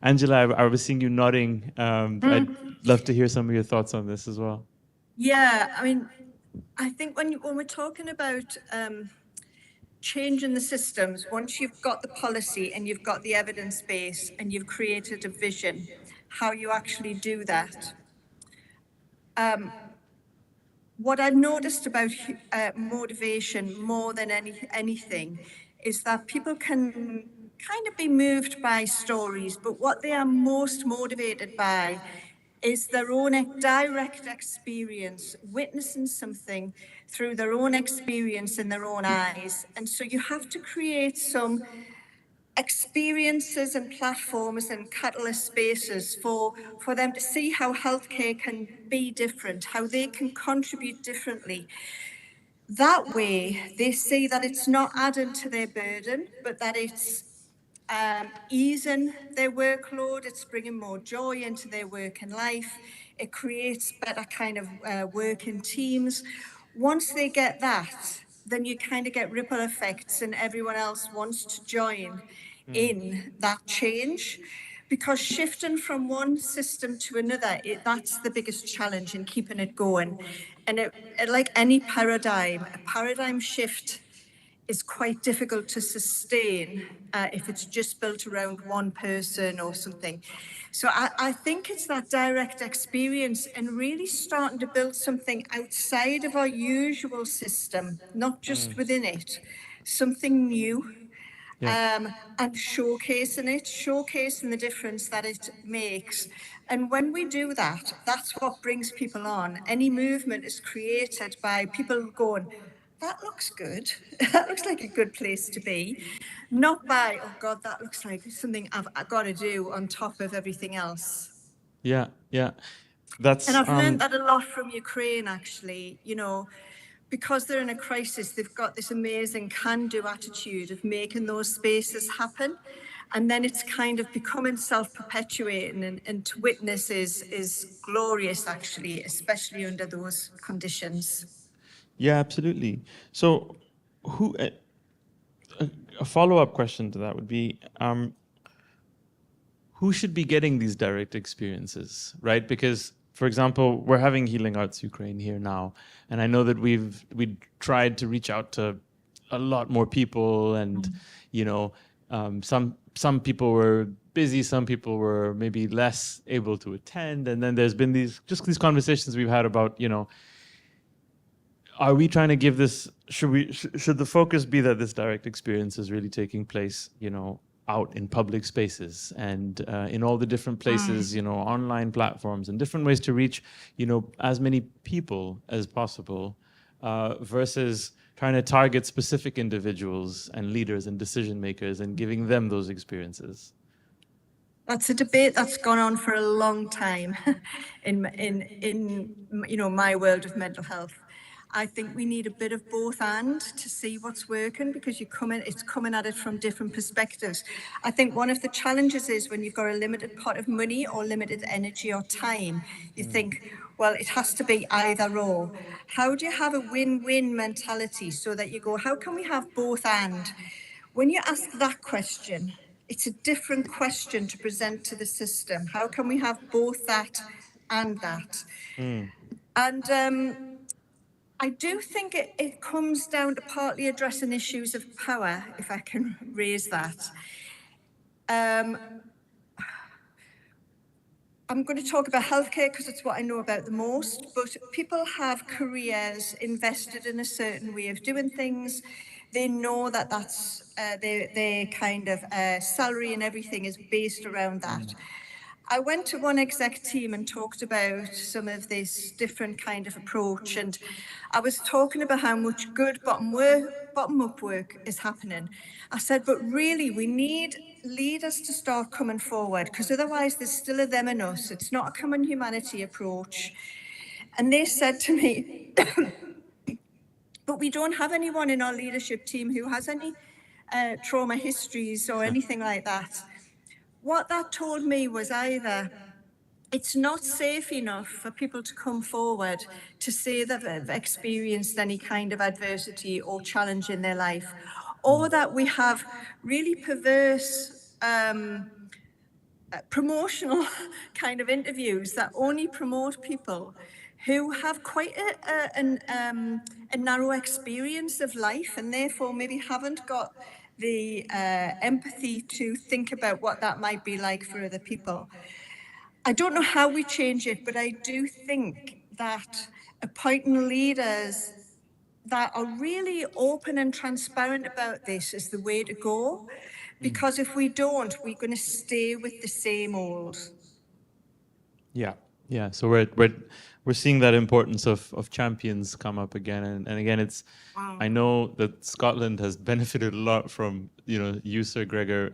Angela, I was seeing you nodding. I'd love to hear some of your thoughts on this as well. Yeah, I mean, I think when we're talking about changing the systems, once you've got the policy and you've got the evidence base and you've created a vision, how you actually do that. What I've noticed about motivation more than anything is that people can kind of be moved by stories, but what they are most motivated by is their own direct experience, witnessing something through their own experience in their own eyes. And so you have to create some experiences and platforms and catalyst spaces for them to see how healthcare can be different, how they can contribute differently. That way, they see that it's not adding to their burden, but that it's easing their workload, it's bringing more joy into their work and life, it creates better kind of working teams. Once they get that, then you kind of get ripple effects and everyone else wants to join in that change. Because shifting from one system to another, that's the biggest challenge in keeping it going. And like any paradigm, a paradigm shift is quite difficult to sustain if it's just built around one person or something. So I think it's that direct experience and really starting to build something outside of our usual system, not just within it, something new. And showcasing the difference that it makes. And when we do that, that's what brings people on. Any movement is created by people going, that looks good. That looks like a good place to be. Not by, oh God, that looks like something I've got to do on top of everything else. Yeah, yeah. That's, and I've learned that a lot from Ukraine, actually. Because they're in a crisis, they've got this amazing can-do attitude of making those spaces happen. And then it's kind of becoming self-perpetuating, and to witness is glorious, actually, especially under those conditions. Yeah, absolutely. So a follow-up question to that would be, who should be getting these direct experiences, right? Because, for example, we're having Healing Arts Ukraine here now, and I know that we tried to reach out to a lot more people, and some people were busy, some people were maybe less able to attend, and then there's been these conversations we've had about, are we trying to give this? Should the focus be that this direct experience is really taking place, out in public spaces and in all the different places, online platforms and different ways to reach, as many people as possible, versus trying to target specific individuals and leaders and decision makers and giving them those experiences? That's a debate that's gone on for a long time in you know, my world of mental health. I think we need a bit of both and to see what's working, because it's coming at it from different perspectives. I think one of the challenges is when you've got a limited pot of money or limited energy or time, you think, well, it has to be either or. How do you have a win-win mentality so that you go, how can we have both and? When you ask that question, it's a different question to present to the system. How can we have both that and that? And I do think it comes down to partly addressing issues of power, if I can raise that. I'm going to talk about healthcare because it's what I know about the most, but people have careers invested in a certain way of doing things. They know that that's their kind of salary and everything is based around that. I went to one exec team and talked about some of this different kind of approach, and I was talking about how much good bottom-up work is happening. I said, but really we need leaders to start coming forward, because otherwise there's still a them and us. It's not a common humanity approach. And they said to me, but we don't have anyone in our leadership team who has any trauma histories or anything like that. What that told me was either it's not safe enough for people to come forward to say that they've experienced any kind of adversity or challenge in their life, or that we have really perverse promotional kind of interviews that only promote people who have quite a narrow experience of life and therefore maybe haven't got the empathy to think about what that might be like for other people. I don't know how we change it, but I do think that appointing leaders that are really open and transparent about this is the way to go. Because if we don't, we're going to stay with the same old. Yeah, yeah. So we're seeing that importance of champions come up again, and again, it's. I know that Scotland has benefited a lot from you, Sir Gregor,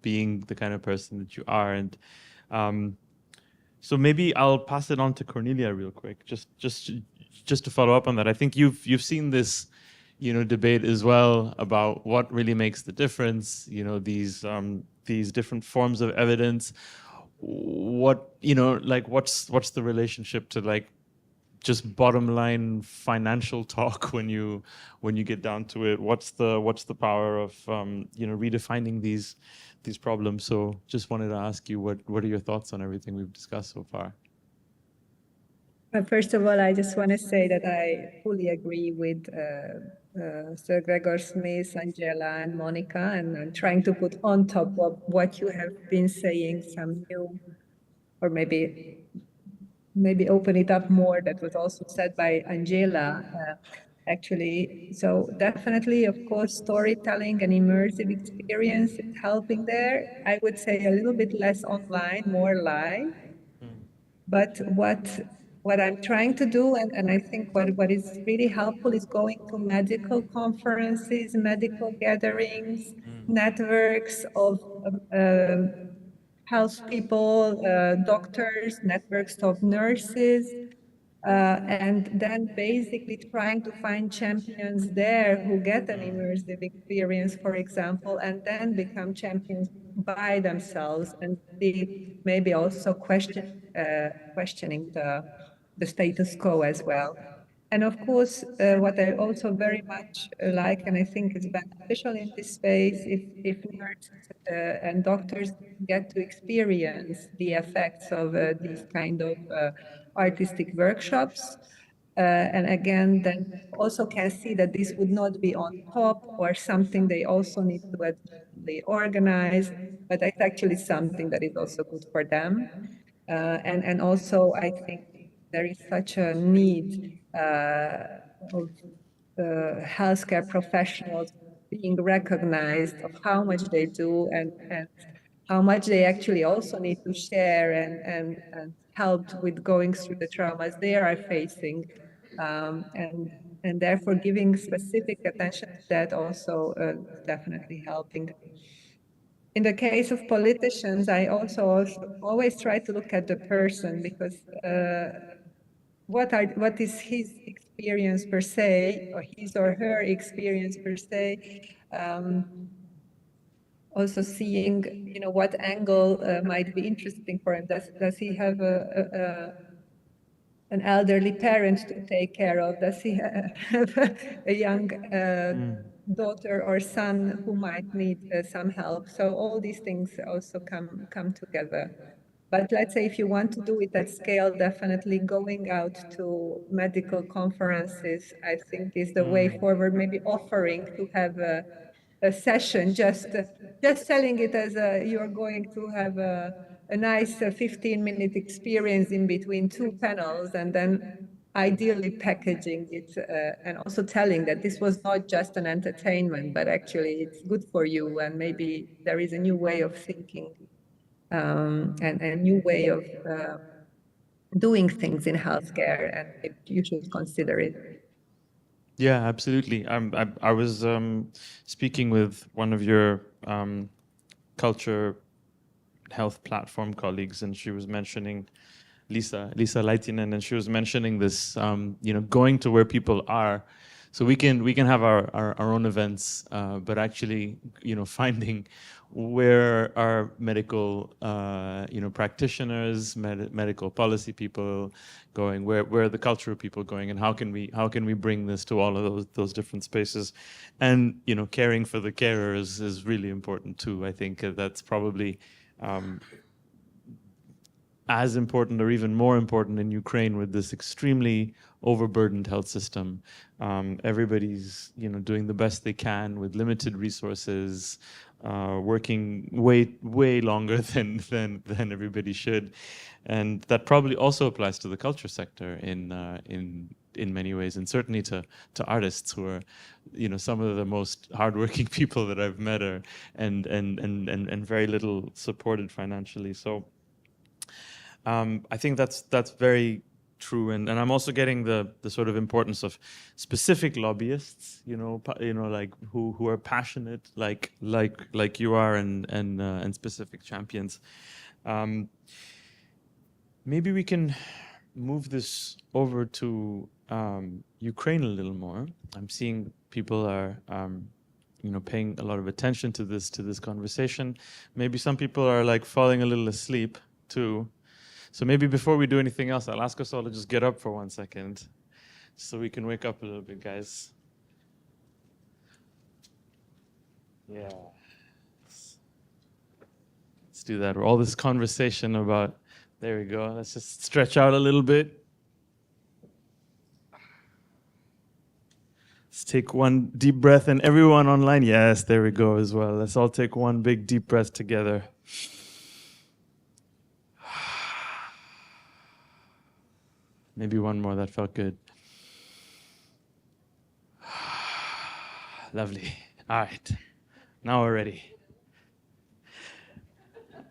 being the kind of person that you are, and so maybe I'll pass it on to Kornelia real quick, just to follow up on that. I think you've seen this, debate as well about what really makes the difference. These different forms of evidence. What what's the relationship to just bottom line financial talk when you get down to it? What's the power of redefining these problems? So just wanted to ask you what are your thoughts on everything we've discussed so far? First of all, I just want to say that I fully agree with Sir Gregor Smith, Angela, and Monica, and I'm trying to put on top of what you have been saying some new, or maybe open it up more, that was also said by Angela, actually. So definitely, of course, storytelling and immersive experience is helping there. I would say a little bit less online, more live. But what I'm trying to do, and I think what is really helpful, is going to medical conferences, medical gatherings, networks of health people, doctors, networks of nurses, and then basically trying to find champions there who get an immersive experience, for example, and then become champions by themselves, and maybe also questioning the status quo as well. And of course, what I also very much like, and I think is beneficial in this space, if nurses and doctors get to experience the effects of these kind of artistic workshops, and again, then also can see that this would not be on top or something they also need to additionally organize, but it's actually something that is also good for them. And also, I think there is such a need of healthcare professionals being recognized of how much they do and how much they actually also need to share and help with going through the traumas they are facing. And therefore giving specific attention to that also definitely helping. in the case of politicians, I also always try to look at the person, because what is his experience per se, or his or her experience per se. Also seeing, what angle might be interesting for him. Does he have an elderly parent to take care of? Does he have a young daughter or son who might need some help? So all these things also come together. But let's say if you want to do it at scale, definitely going out to medical conferences, I think, is the way forward. Maybe offering to have a session, just selling it as you're going to have a nice 15-minute experience in between two panels, and then ideally packaging it and also telling that this was not just an entertainment, but actually it's good for you, and maybe there is a new way of thinking and a new way of doing things in healthcare, and you should consider it. Yeah, absolutely. I was speaking with one of your culture health platform colleagues, and she was mentioning Lisa Laitinen, and she was mentioning this, going to where people are. So we can have our own events, but actually, finding where are medical, practitioners, medical policy people going, where are the cultural people going, and how can we bring this to all of those different spaces, and caring for the carers is really important too. I think that's probably as important or even more important in Ukraine with this extremely overburdened health system. Everybody's doing the best they can with limited resources, working way longer than everybody should, and that probably also applies to the culture sector in many ways, and certainly to artists who are some of the most hardworking people that I've met are and very little supported financially. So I think that's very true, and I'm also getting the sort of importance of specific lobbyists, like who are passionate, like you are, and specific champions. Maybe we can move this over to Ukraine a little more. I'm seeing people are paying a lot of attention to this conversation. Maybe some people are like falling a little asleep too. So maybe before we do anything else, I'll ask us all to just get up for 1 second, so we can wake up a little bit, guys. Yeah. Let's do that. All this conversation about, there we go. Let's just stretch out a little bit. Let's take one deep breath, and everyone online, yes, there we go as well. Let's all take one big deep breath together. Maybe one more, that felt good. Lovely. All right, now we're ready.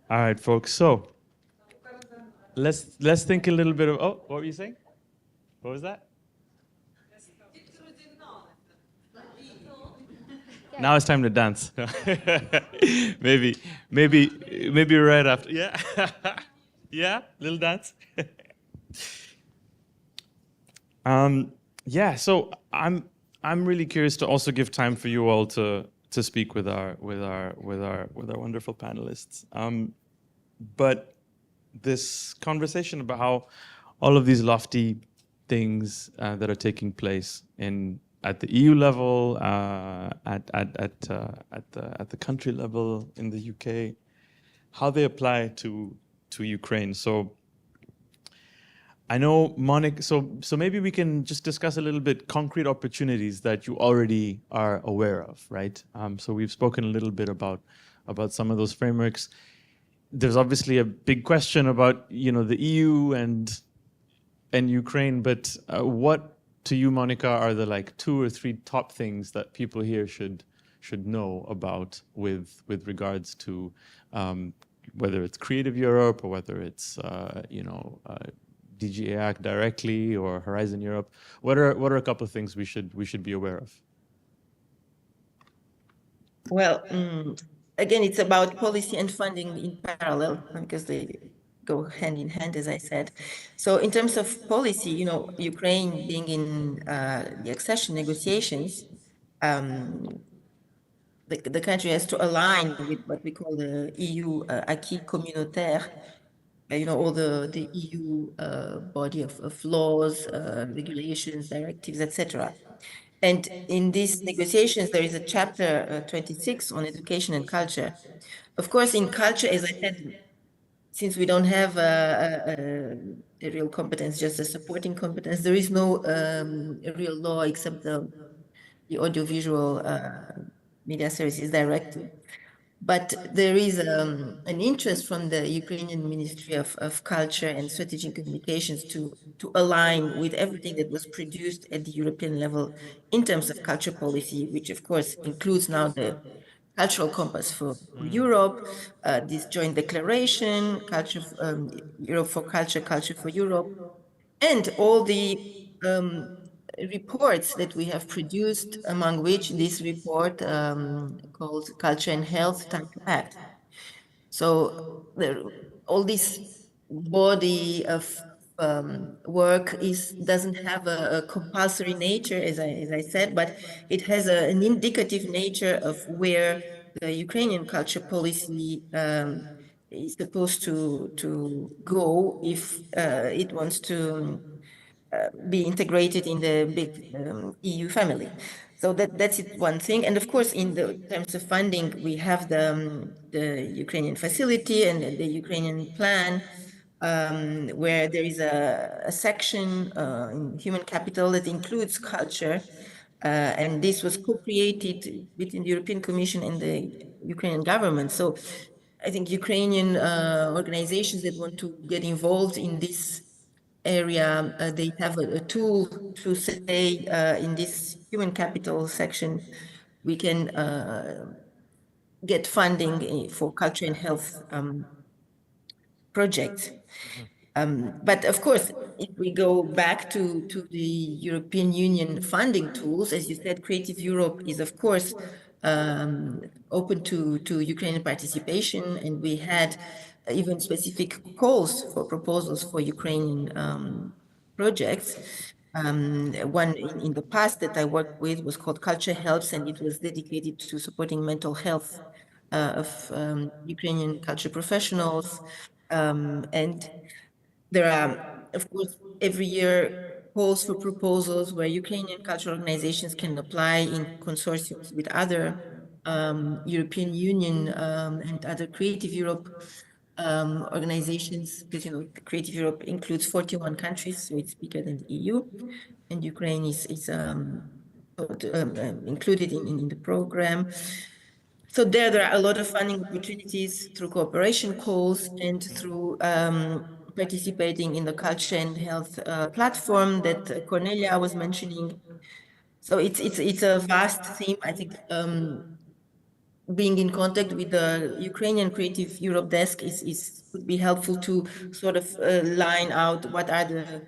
All right, folks, so let's think a little bit of, what were you saying? What was that? Now it's time to dance. maybe right after. Yeah, yeah, little dance. So I'm really curious to also give time for you all to speak with our wonderful panelists. But this conversation about how all of these lofty things that are taking place at the EU level, at the country level in the UK, how they apply to Ukraine. So I know, Monica, so maybe we can just discuss a little bit concrete opportunities that you already are aware of, right? So we've spoken a little bit about some of those frameworks. There's obviously a big question about, the EU and Ukraine, but what to you, Monica, are the 2 or 3 top things that people here should know about with regards to whether it's Creative Europe or whether it's DG ACT directly or Horizon Europe? What are a couple of things we should be aware of? Well, again, it's about policy and funding in parallel because they go hand in hand, as I said. So in terms of policy, you know, Ukraine being in the accession negotiations, the country has to align with what we call the EU acquis communautaire, you know, all the EU body of laws, regulations, directives, etc. And in these negotiations, there is a chapter 26 on education and culture. Of course, in culture, as I said, since we don't have a real competence, just a supporting competence, there is no real law except the audiovisual media services directive. But there is an interest from the Ukrainian Ministry of Culture and Strategic Communications to align with everything that was produced at the European level in terms of culture policy, which of course includes now the cultural compass for Europe, this joint declaration, culture, Europe for culture, culture for Europe, and all the reports that we have produced, among which this report called Culture and Health Time to Act. So all this body of work doesn't have a compulsory nature, as I said, but it has an indicative nature of where the Ukrainian culture policy is supposed to go if it wants to be integrated in the big EU family. So that's it, one thing. And of course, in the terms of funding, we have the Ukrainian facility and the Ukrainian plan, where there is a section in human capital that includes culture. And this was co-created between the European Commission and the Ukrainian government. So I think Ukrainian organizations that want to get involved in this area, they have a tool to say in this human capital section, we can get funding for culture and health projects. But of course, if we go back to the European Union funding tools, as you said, Creative Europe is, of course, open to Ukrainian participation, and we had even specific calls for proposals for Ukrainian projects. One in the past that I worked with was called Culture Helps, and it was dedicated to supporting mental health of Ukrainian culture professionals. And there are, of course, every year calls for proposals where Ukrainian cultural organizations can apply in consortiums with other European Union and other Creative Europe organizations, because, you know, Creative Europe includes 41 countries, so it's bigger than the EU, and Ukraine is included in the program. So there are a lot of funding opportunities through cooperation calls and through participating in the culture and health platform that Kornelia was mentioning. So it's a vast theme. I think being in contact with the Ukrainian Creative Europe desk would be helpful to sort of line out what are the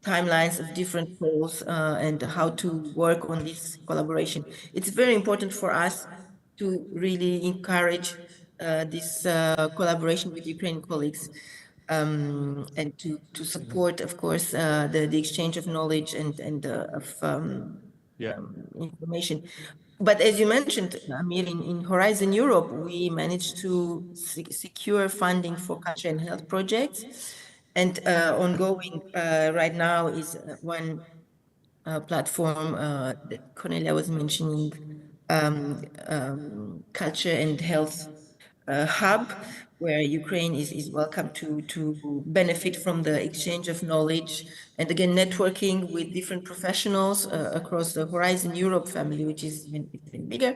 timelines of different calls and how to work on this collaboration. It's very important for us to really encourage this collaboration with Ukrainian colleagues and to support, of course, the exchange of knowledge and of information. But as you mentioned, Ameer, in Horizon Europe, we managed to secure funding for culture and health projects. And ongoing right now is one platform that Kornelia was mentioning, Culture and Health Hub, where Ukraine is welcome to benefit from the exchange of knowledge and, again, networking with different professionals across the Horizon Europe family, which is even bigger.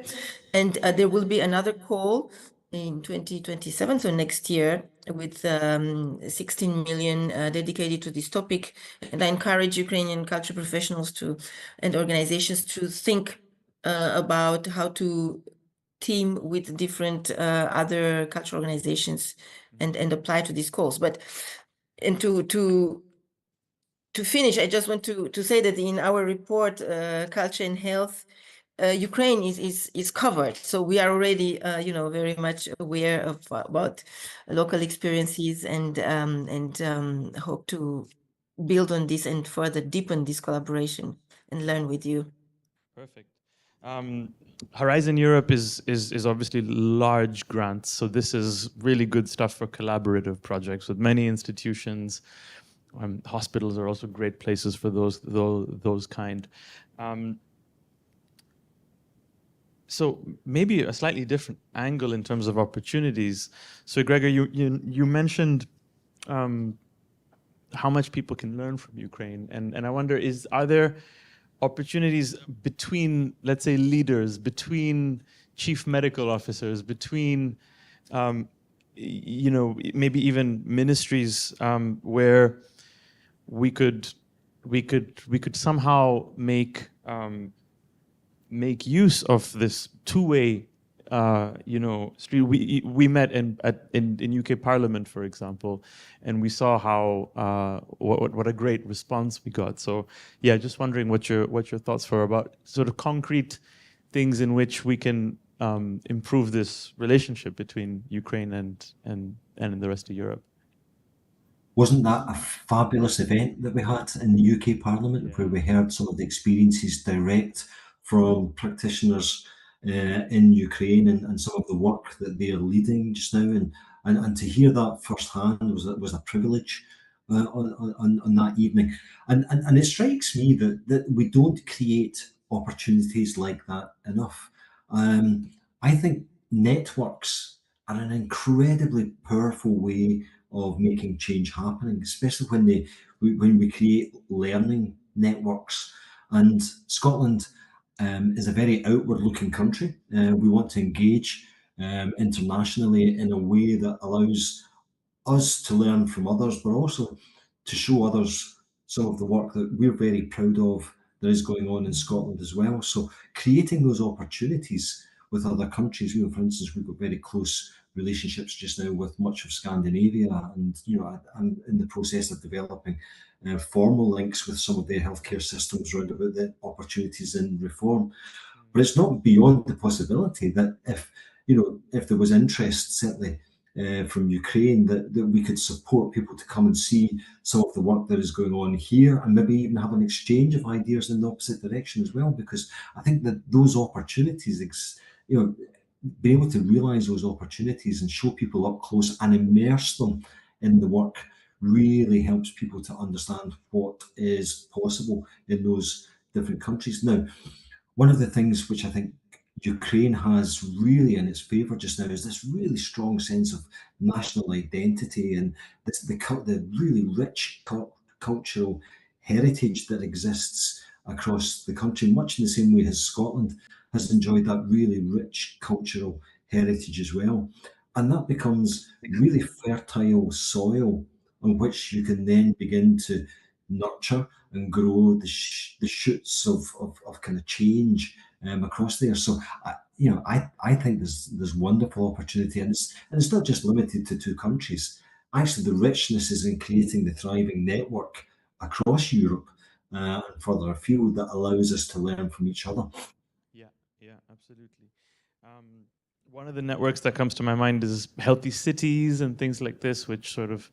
And there will be another call in 2027, so next year, with 16 million dedicated to this topic. And I encourage Ukrainian culture professionals and organizations to think about how to team with different other cultural organizations and apply to these calls. But and to finish, I just want to say that in our report, Culture and Health, Ukraine is covered. So we are already, very much aware of about local experiences and hope to build on this and further deepen this collaboration and learn with you. Perfect. Horizon Europe is obviously large grants, so this is really good stuff for collaborative projects with many institutions. Hospitals are also great places for those kind. So maybe a slightly different angle in terms of opportunities. So Gregor, you mentioned how much people can learn from Ukraine, and I wonder, are there opportunities between, let's say, leaders, between chief medical officers, between maybe even ministries, where we could somehow make use of this two-way street. We met in UK Parliament, for example, and we saw how what a great response we got. So yeah, just wondering what your thoughts were about sort of concrete things in which we can improve this relationship between Ukraine and the rest of Europe. Wasn't that a fabulous event that we had in the UK Parliament, where we heard some of the experiences direct from practitioners in Ukraine and some of the work that they are leading just now, and to hear that firsthand was a privilege on that evening, and it strikes me that we don't create opportunities like that enough. I think networks are an incredibly powerful way of making change happening, especially when we create learning networks. And Scotland is a very outward-looking country. We want to engage internationally in a way that allows us to learn from others, but also to show others some of the work that we're very proud of that is going on in Scotland as well. So creating those opportunities with other countries, for instance, we've got very close relationships just now with much of Scandinavia, and I'm in the process of developing formal links with some of their healthcare systems around about the opportunities in reform. But it's not beyond the possibility that if there was interest, certainly from Ukraine, that we could support people to come and see some of the work that is going on here, and maybe even have an exchange of ideas in the opposite direction as well. Because I think that those opportunities, being able to realize those opportunities and show people up close and immerse them in the work really helps people to understand what is possible in those different countries. Now, one of the things which I think Ukraine has really in its favour just now is this really strong sense of national identity, and the really rich cultural heritage that exists across the country, much in the same way as Scotland has enjoyed that really rich cultural heritage as well. And that becomes really fertile soil on which you can then begin to nurture and grow the shoots of kind of change across there. So I think there's wonderful opportunity, and it's not just limited to two countries. Actually, the richness is in creating the thriving network across Europe and further afield that allows us to learn from each other. Yeah, absolutely. One of the networks that comes to my mind is Healthy Cities and things like this, which sort of,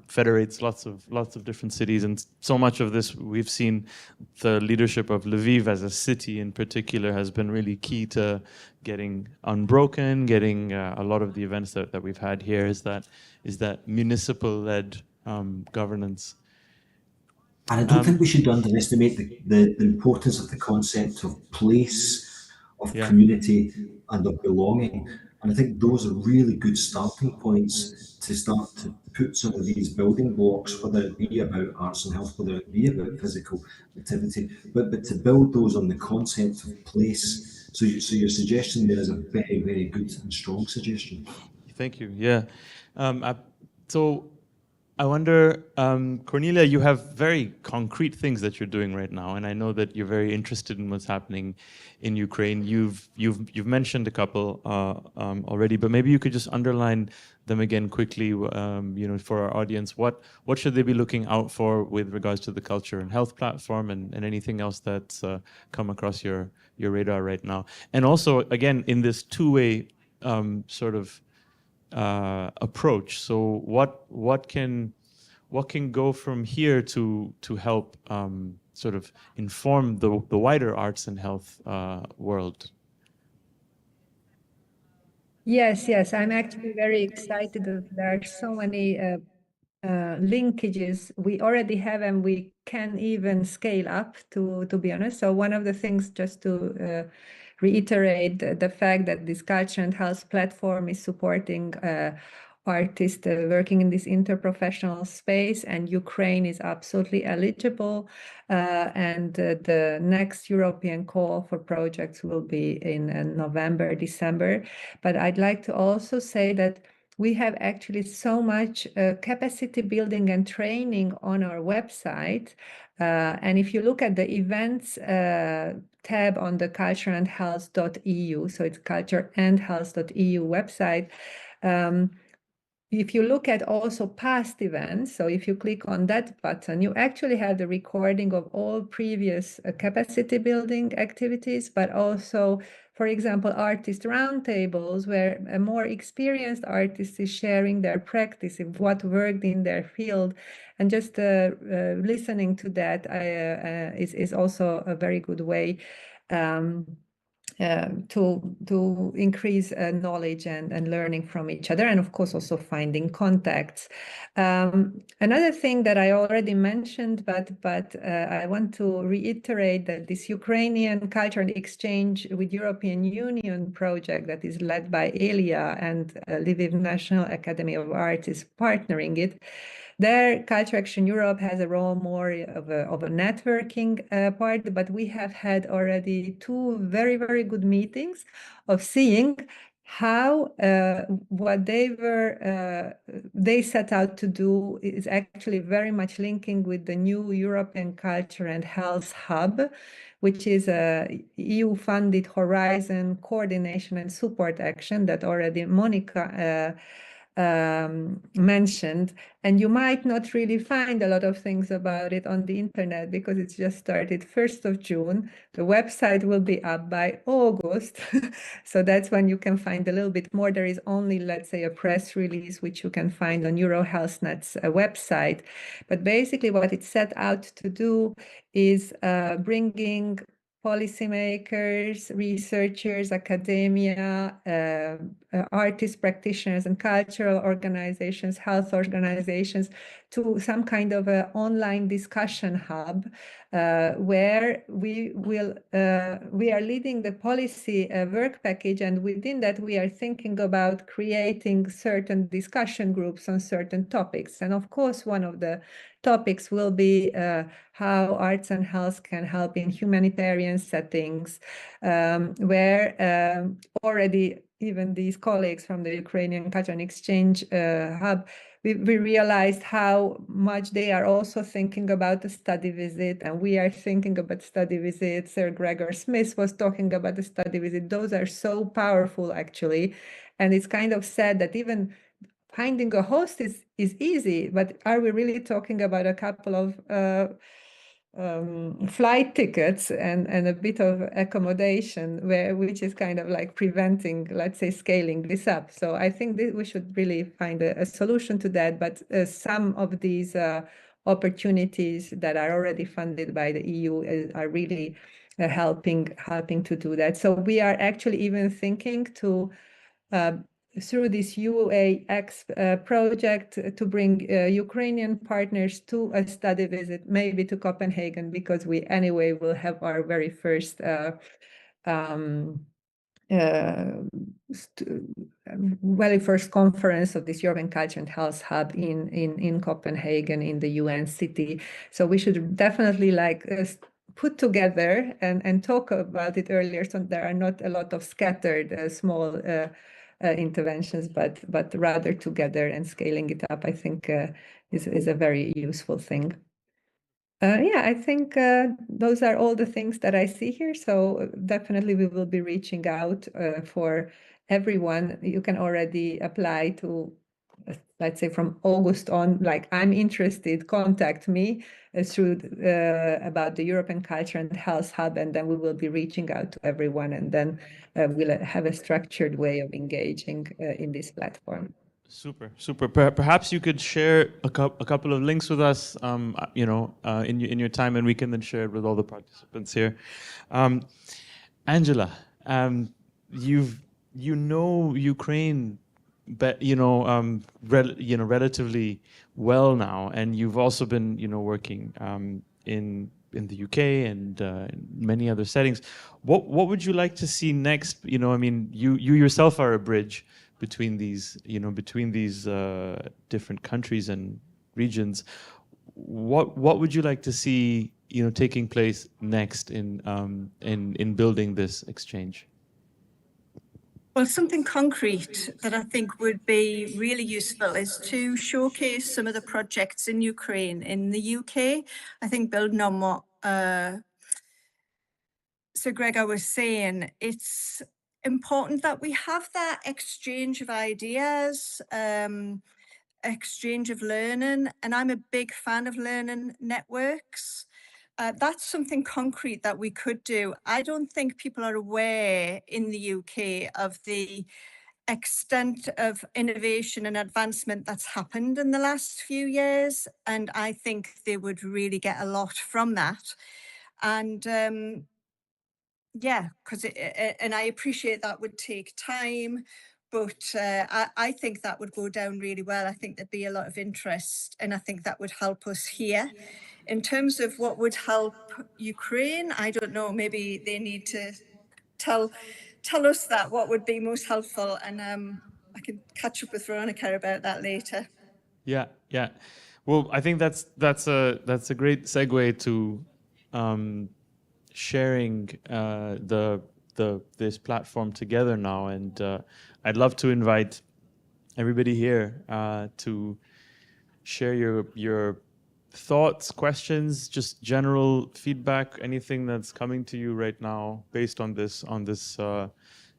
federates lots of different cities. And so much of this, we've seen the leadership of Lviv as a city in particular has been really key to getting unbroken, getting a lot of the events that we've had here is that municipal-led governance. And I don't think we should underestimate the importance of the concept of place, of community, and of belonging. And I think those are really good starting points to start to put some of these building blocks, whether it be about arts and health, whether it be about physical activity, but to build those on the concept of place. So your suggestion there is a very, very good and strong suggestion. Thank you. Yeah. So I wonder, Kornelia, you have very concrete things that you're doing right now, and I know that you're very interested in what's happening in Ukraine. You've mentioned a couple already, but maybe you could just underline them again quickly, for our audience. What should they be looking out for with regards to the culture and health platform, and anything else that's come across your radar right now? And also, again, in this two-way sort of approach. So what can go from here to help sort of inform the wider arts and health world? Yes, I'm actually very excited that there are so many linkages we already have, and we can even scale up, to be honest. So one of the things, just to reiterate the fact that this culture and health platform is supporting artists working in this interprofessional space, and Ukraine is absolutely eligible. And the next European call for projects will be in November, December. But I'd like to also say that we have actually so much capacity building and training on our website. And if you look at the events tab on the cultureandhealth.eu, so it's cultureandhealth.eu website, if you look at also past events, so if you click on that button, you actually have the recording of all previous capacity building activities, but also, for example, artist roundtables, where a more experienced artist is sharing their practice of what worked in their field. And just listening to that is also a very good way to increase knowledge and learning from each other, and of course also finding contacts. Another thing that I already mentioned, but I want to reiterate, that this Ukrainian cultural exchange with European Union project that is led by Elia and Lviv National Academy of Arts is partnering it. There, Culture Action Europe has a role more of a networking part, but we have had already 2 very, very good meetings of seeing how what they set out to do is actually very much linking with the new European Culture and Health Hub, which is a EU-funded Horizon coordination and support action that already Monica mentioned, and you might not really find a lot of things about it on the internet because it's just started 1st of June. The website will be up by August. So that's when you can find a little bit more. There is only, let's say, a press release, which you can find on EuroHealthNet's website. But basically what it set out to do is bringing policymakers, researchers, academia, artists, practitioners, and cultural organizations, health organizations, to some kind of an online discussion hub where we are leading the policy work package, and within that we are thinking about creating certain discussion groups on certain topics. And of course, one of the topics will be how arts and health can help in humanitarian settings, where already even these colleagues from the Ukrainian Culture and Exchange Hub, we realized how much they are also thinking about the study visit, and we are thinking about study visits. Sir Gregor Smith was talking about the study visit. Those are so powerful, actually. And it's kind of sad that even finding a host is easy, but are we really talking about a couple of flight tickets and a bit of accommodation, which is kind of like preventing, let's say, scaling this up? So I think that we should really find a solution to that. But some of these opportunities that are already funded by the EU are really helping to do that. So we are actually even thinking to through this UAX project to bring Ukrainian partners to a study visit, maybe to Copenhagen, because we anyway will have our very first first conference of this European Culture and Health Hub in Copenhagen, in the UN city. So we should definitely put together and talk about it earlier, so there are not a lot of scattered small interventions, but rather together, and scaling it up, I think, is a very useful thing. Yeah, I think those are all the things that I see here. So definitely we will be reaching out for everyone. You can already apply to, let's say, from August on, like, I'm interested, contact me through about the European Culture and Health Hub, and then we will be reaching out to everyone, and then we'll have a structured way of engaging in this platform. Super, super. Perhaps you could share a couple of links with us, in your time, and we can then share it with all the participants here. Angela, you know Ukraine, relatively well now, and you've also been, working in the UK and in many other settings. What would you like to see next? You yourself are a bridge between these, different countries and regions. What would you like to see, taking place next in building this exchange? Well, something concrete that I think would be really useful is to showcase some of the projects in Ukraine, in the UK. I think building on what Sir Gregor was saying, it's important that we have that exchange of ideas, exchange of learning, and I'm a big fan of learning networks. That's something concrete that we could do. I don't think people are aware in the UK of the extent of innovation and advancement that's happened in the last few years, and I think they would really get a lot from that. And yeah, because and I appreciate that would take time, but I think that would go down really well. I think there'd be a lot of interest, and I think that would help us here. In terms of what would help Ukraine, I don't know, maybe they need to tell us that, what would be most helpful, and I can catch up with Veronica about that later. Yeah. Well, I think that's a great segue to sharing this platform together now, and I'd love to invite everybody here to share your thoughts, questions, just general feedback, anything that's coming to you right now based on this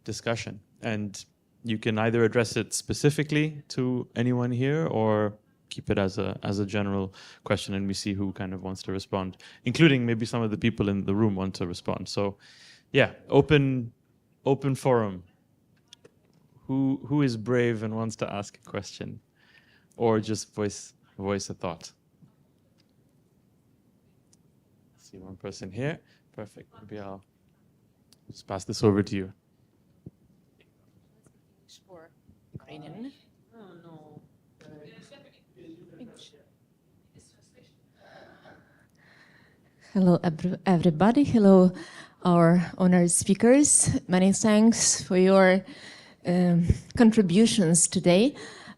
discussion. And you can either address it specifically to anyone here or keep it as a general question, and we see who kind of wants to respond, including maybe some of the people in the room want to respond. So yeah, open forum. Who is brave and wants to ask a question or just voice a thought? See one person here. Perfect. Maybe I'll just pass this over to you. For Ukrainian. Hello, everybody. Hello, our honored speakers. Many thanks for your contributions today.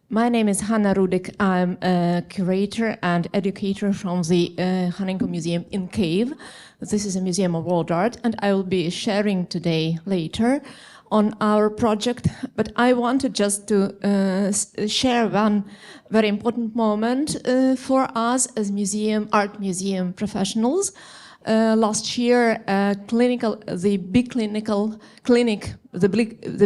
My name is Hanna Rudik. I'm a curator and educator from the Hanenko Museum in Kyiv. This is a museum of world art, and I will be sharing today later on our project. But I wanted just to share one very important moment for us as art museum professionals. Last year, the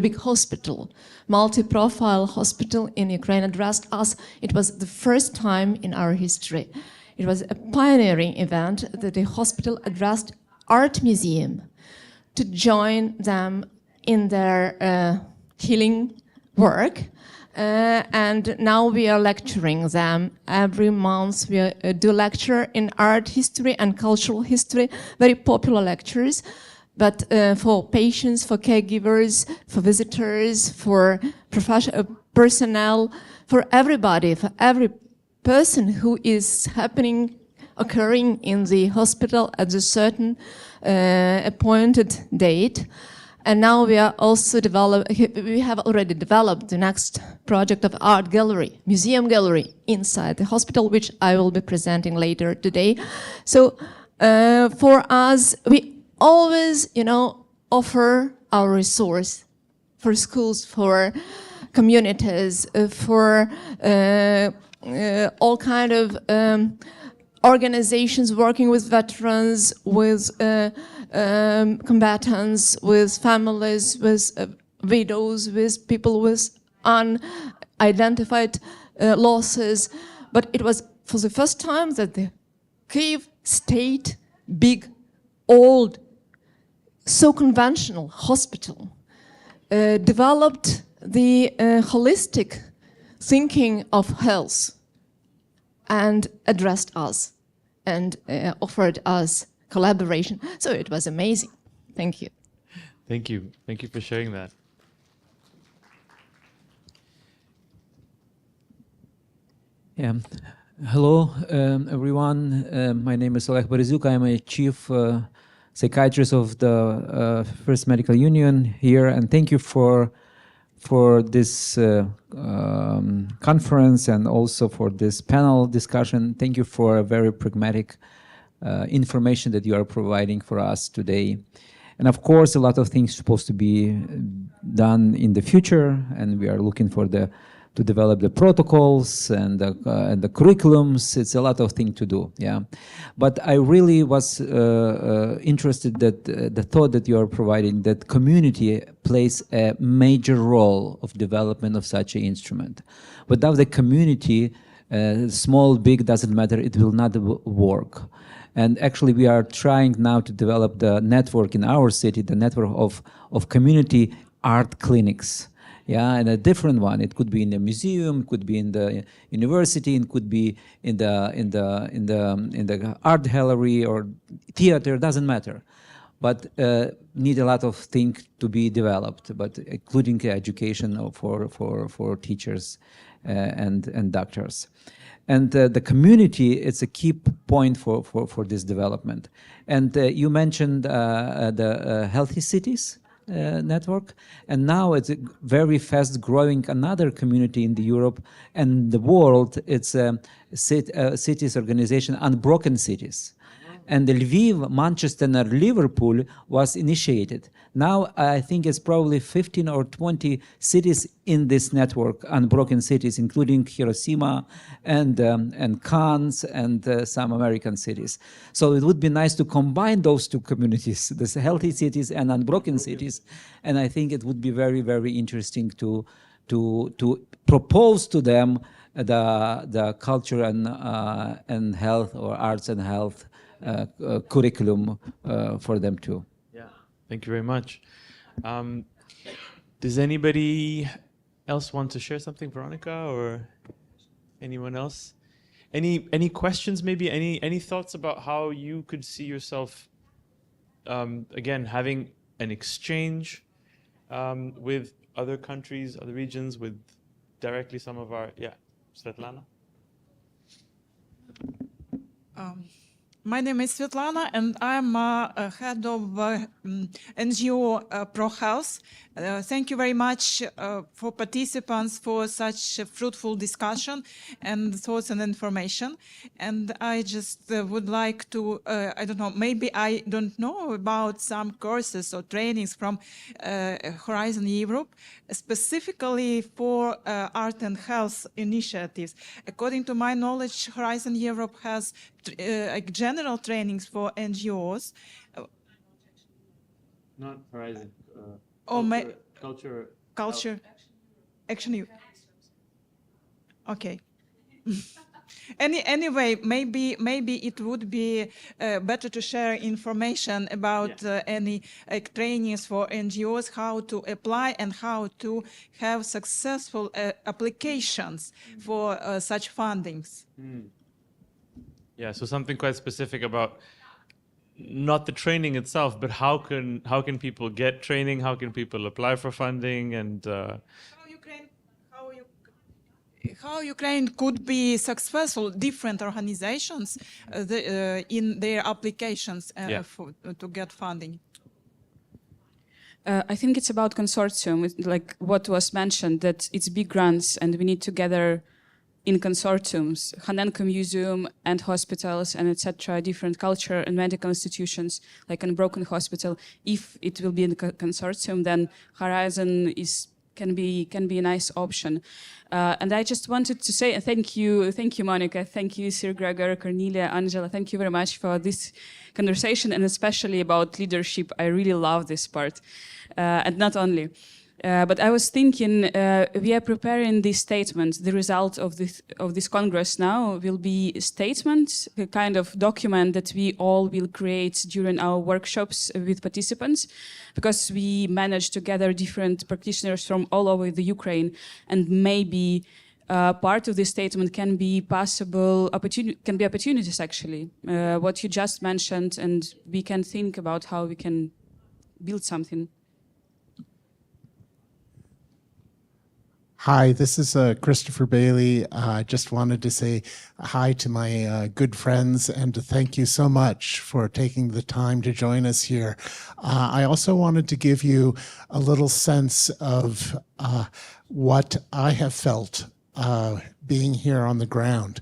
big hospital, multi-profile hospital in Ukraine addressed us. It was the first time in our history. It was a pioneering event that the hospital addressed art museum to join them in their healing work. And now we are lecturing them. Every month we do lecture in art history and cultural history, very popular lectures, but for patients, for caregivers, for visitors, for personnel, for everybody, for every person who is occurring in the hospital at a certain appointed date. And now we have already developed the next project of art gallery, museum gallery inside the hospital, which I will be presenting later today. So for us, we always, offer our resource for schools, for communities, for all kind of organizations working with veterans, with combatants, with families, with widows, with people with unidentified losses. But it was for the first time that the Kyiv state, big, old, so conventional hospital developed the holistic thinking of health and addressed us and offered us collaboration. So it was amazing. Thank you. Thank you. Thank you for sharing that. Yeah. Hello, everyone. My name is Oleg Boryzuk. I'm a chief psychiatrist of the First Medical Union here, and thank you for this conference and also for this panel discussion. Thank you for a very pragmatic information that you are providing for us today. And of course, a lot of things supposed to be done in the future, and we are looking for to develop the protocols and the curriculums. It's a lot of things to do, yeah. But I really was interested that the thought that you are providing, that community plays a major role of development of such an instrument. Without the community, small, big, doesn't matter, it will not work. And actually, we are trying now to develop the network in our city, the network of community art clinics. Yeah, and a different one. It could be in the museum, could be in the university, it could be in the art gallery or theater. Doesn't matter, but need a lot of things to be developed. But including education for teachers and doctors, and the community. It's a key point for this development. And you mentioned the healthy cities network, and now it's a very fast growing another community in the Europe and the world. It's a cities organization, Unbroken Cities, and the Lviv, Manchester, and Liverpool was initiated. Now I think it's probably 15 or 20 cities in this network, Unbroken Cities, including Hiroshima and Cannes and some American cities. So it would be nice to combine those two communities, the healthy cities and Unbroken Cities, and I think it would be very, very interesting to propose to them the culture and health, or arts and health curriculum for them too. Yeah, thank you very much. Does anybody else want to share something, Veronica, or anyone else? Any questions? Maybe any thoughts about how you could see yourself again having an exchange with other countries, other regions, with directly some of our Svetlana. My name is Svetlana, and I'm head of NGO Pro Health. Thank you very much for participants for such a fruitful discussion and thoughts and information. And I just would like to, I don't know, maybe I don't know about some courses or trainings from Horizon Europe, specifically for art and health initiatives. According to my knowledge, Horizon Europe has general trainings for NGOs. Not Horizon. Culture. Actually. Okay. Anyway, maybe it would be better to share information about any trainings for NGOs, how to apply and how to have successful applications for such fundings. Yeah, so something quite specific about not the training itself, but how can people get training? How can people apply for funding? And how Ukraine could be successful, different organizations in their applications to get funding. I think it's about consortium, like what was mentioned, that it's big grants and we need to gather in consortiums, Hanenko Museum and hospitals and etc., different culture and medical institutions, like Unbroken Hospital. If it will be in a consortium, then Horizon can be a nice option. And I just wanted to say thank you, Monica, thank you, Sir Gregor, Kornelia, Angela, thank you very much for this conversation, and especially about leadership. I really love this part, and not only. But I was thinking, we are preparing this statement. The result of this Congress now will be a statement, a kind of document that we all will create during our workshops with participants, because we managed to gather different practitioners from all over the Ukraine, and maybe part of this statement can be opportunities actually. What you just mentioned, and we can think about how we can build something. Hi, this is Christopher Bailey. I just wanted to say hi to my good friends and to thank you so much for taking the time to join us here. I also wanted to give you a little sense of what I have felt being here on the ground.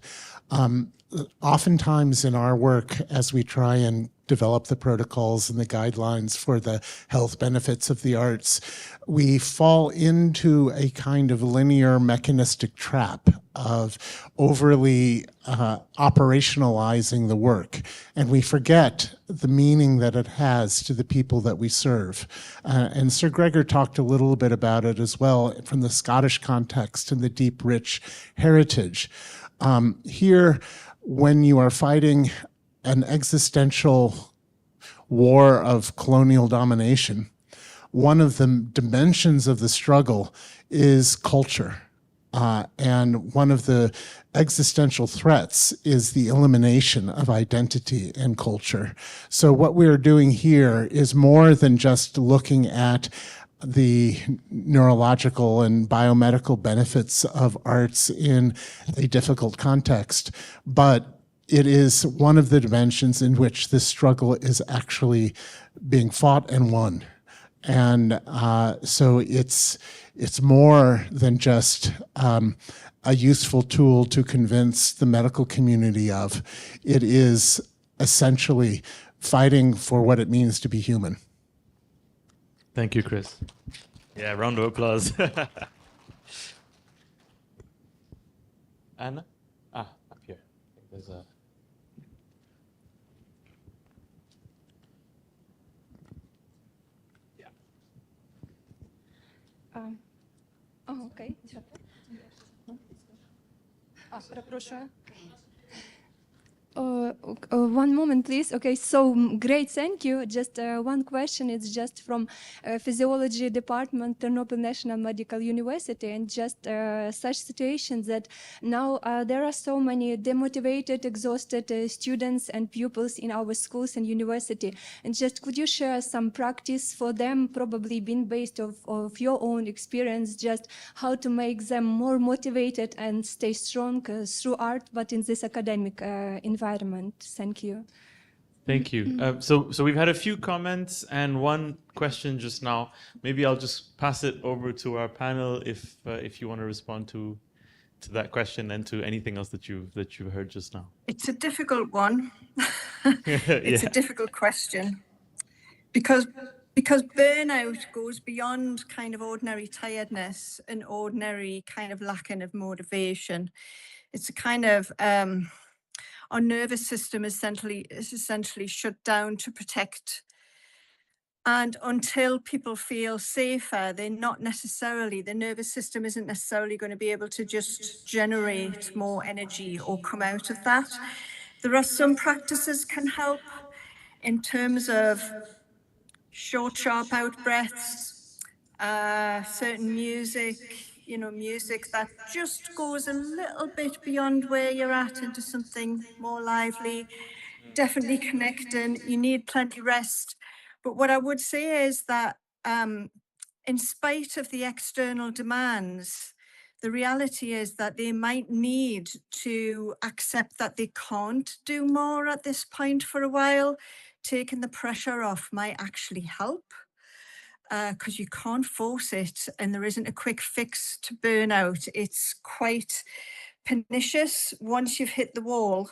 Oftentimes in our work, as we try and develop the protocols and the guidelines for the health benefits of the arts, we fall into a kind of linear mechanistic trap of overly operationalizing the work. And we forget the meaning that it has to the people that we serve. And Sir Gregor talked a little bit about it as well from the Scottish context and the deep, rich heritage. Here, when you are fighting an existential war of colonial domination, one of the dimensions of the struggle is culture. And one of the existential threats is the elimination of identity and culture. So what we're doing here is more than just looking at the neurological and biomedical benefits of arts in a difficult context, but it is one of the dimensions in which this struggle is actually being fought and won. And so it's more than just a useful tool to convince the medical community of. It is essentially fighting for what it means to be human. Thank you, Chris. Yeah, round of applause. Anna? Up here. There's a... Okay. Прошу. One moment, please. Okay, so great, thank you. Just one question. It's just from physiology department, Ternopil National Medical University, and just such situations that now there are so many demotivated, exhausted students and pupils in our schools and university. And just could you share some practice for them, probably being based of your own experience, just how to make them more motivated and stay strong through art, but in this academic environment? Thank you. Thank you. So we've had a few comments and one question just now. Maybe I'll just pass it over to our panel if you want to respond to that question and to anything else that you've heard just now. It's a difficult one. It's a difficult question because burnout goes beyond kind of ordinary tiredness and ordinary kind of lacking of motivation. It's a kind of our nervous system is essentially shut down to protect. And until people feel safer, the nervous system isn't necessarily going to be able to just generate more energy or come out of that. There are some practices can help in terms of short, sharp out breaths, certain music, music that just goes a little bit beyond where you're at into something more lively, definitely connecting. You need plenty rest. But what I would say is that in spite of the external demands, the reality is that they might need to accept that they can't do more at this point for a while. Taking the pressure off might actually help. Because you can't force it and there isn't a quick fix to burnout. It's quite pernicious once you've hit the wall.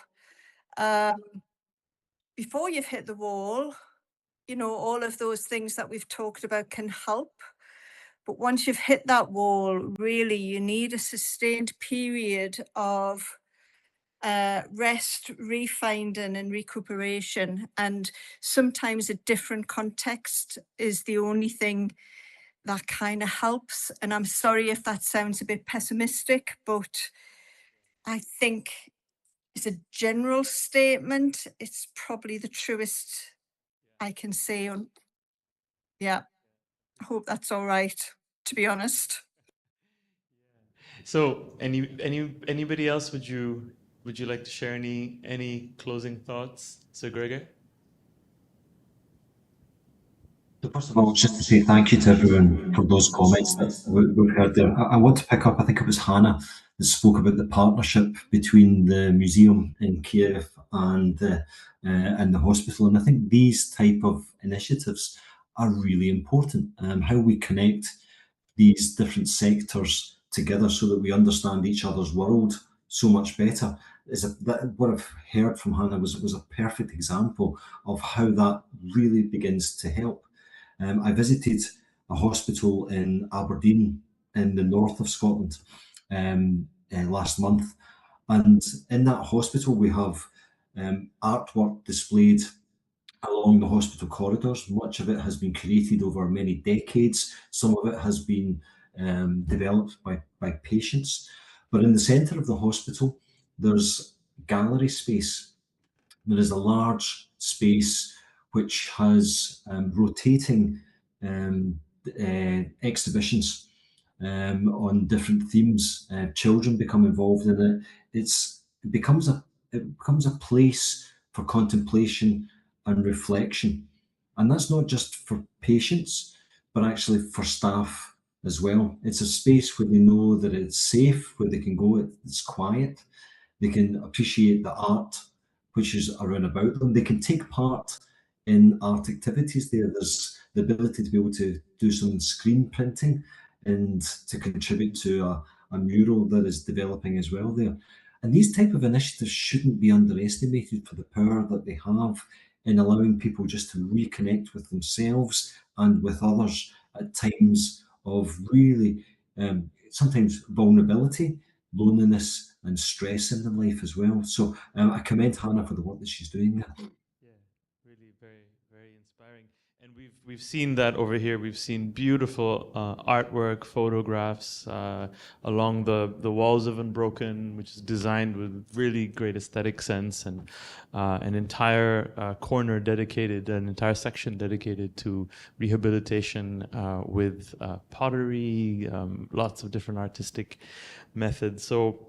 Before you've hit the wall, you know, all of those things that we've talked about can help. But once you've hit that wall, really, you need a sustained period of rest, refinding and recuperation. And sometimes a different context is the only thing that kind of helps. And I'm sorry if that sounds a bit pessimistic, but I think as a general statement, it's probably the truest I can say. Yeah, I hope that's all right, to be honest. So, anybody else? Would you like to share any closing thoughts, Sir Gregor? So first of all, just to say thank you to everyone for those comments that we've heard there. I want to pick up, I think it was Hannah that spoke about the partnership between the museum in Kiev and the hospital. And I think these type of initiatives are really important. How we connect these different sectors together so that we understand each other's world so much better. What I've heard from Hannah was a perfect example of how that really begins to help. I visited a hospital in Aberdeen in the north of Scotland last month, and in that hospital we have artwork displayed along the hospital corridors. Much of it has been created over many decades. Some of it has been developed by patients. But in the centre of the hospital, there's gallery space. There is a large space which has rotating exhibitions on different themes. Children become involved in it. It becomes a place for contemplation and reflection. And that's not just for patients, but actually for staff as well. It's a space where they know that it's safe, where they can go, it's quiet, they can appreciate the art which is around about them. They can take part in art activities there. There's the ability to be able to do some screen printing and to contribute to a mural that is developing as well there. And these type of initiatives shouldn't be underestimated for the power that they have in allowing people just to reconnect with themselves and with others at times of really sometimes vulnerability, loneliness and stress in their life as well. So I commend Hannah for the work that she's doing there. Yeah, really very, very inspiring. And we've seen that over here. We've seen beautiful artwork, photographs along the walls of Unbroken, which is designed with really great aesthetic sense, and an entire corner dedicated, an entire section dedicated to rehabilitation with pottery, lots of different artistic methods. So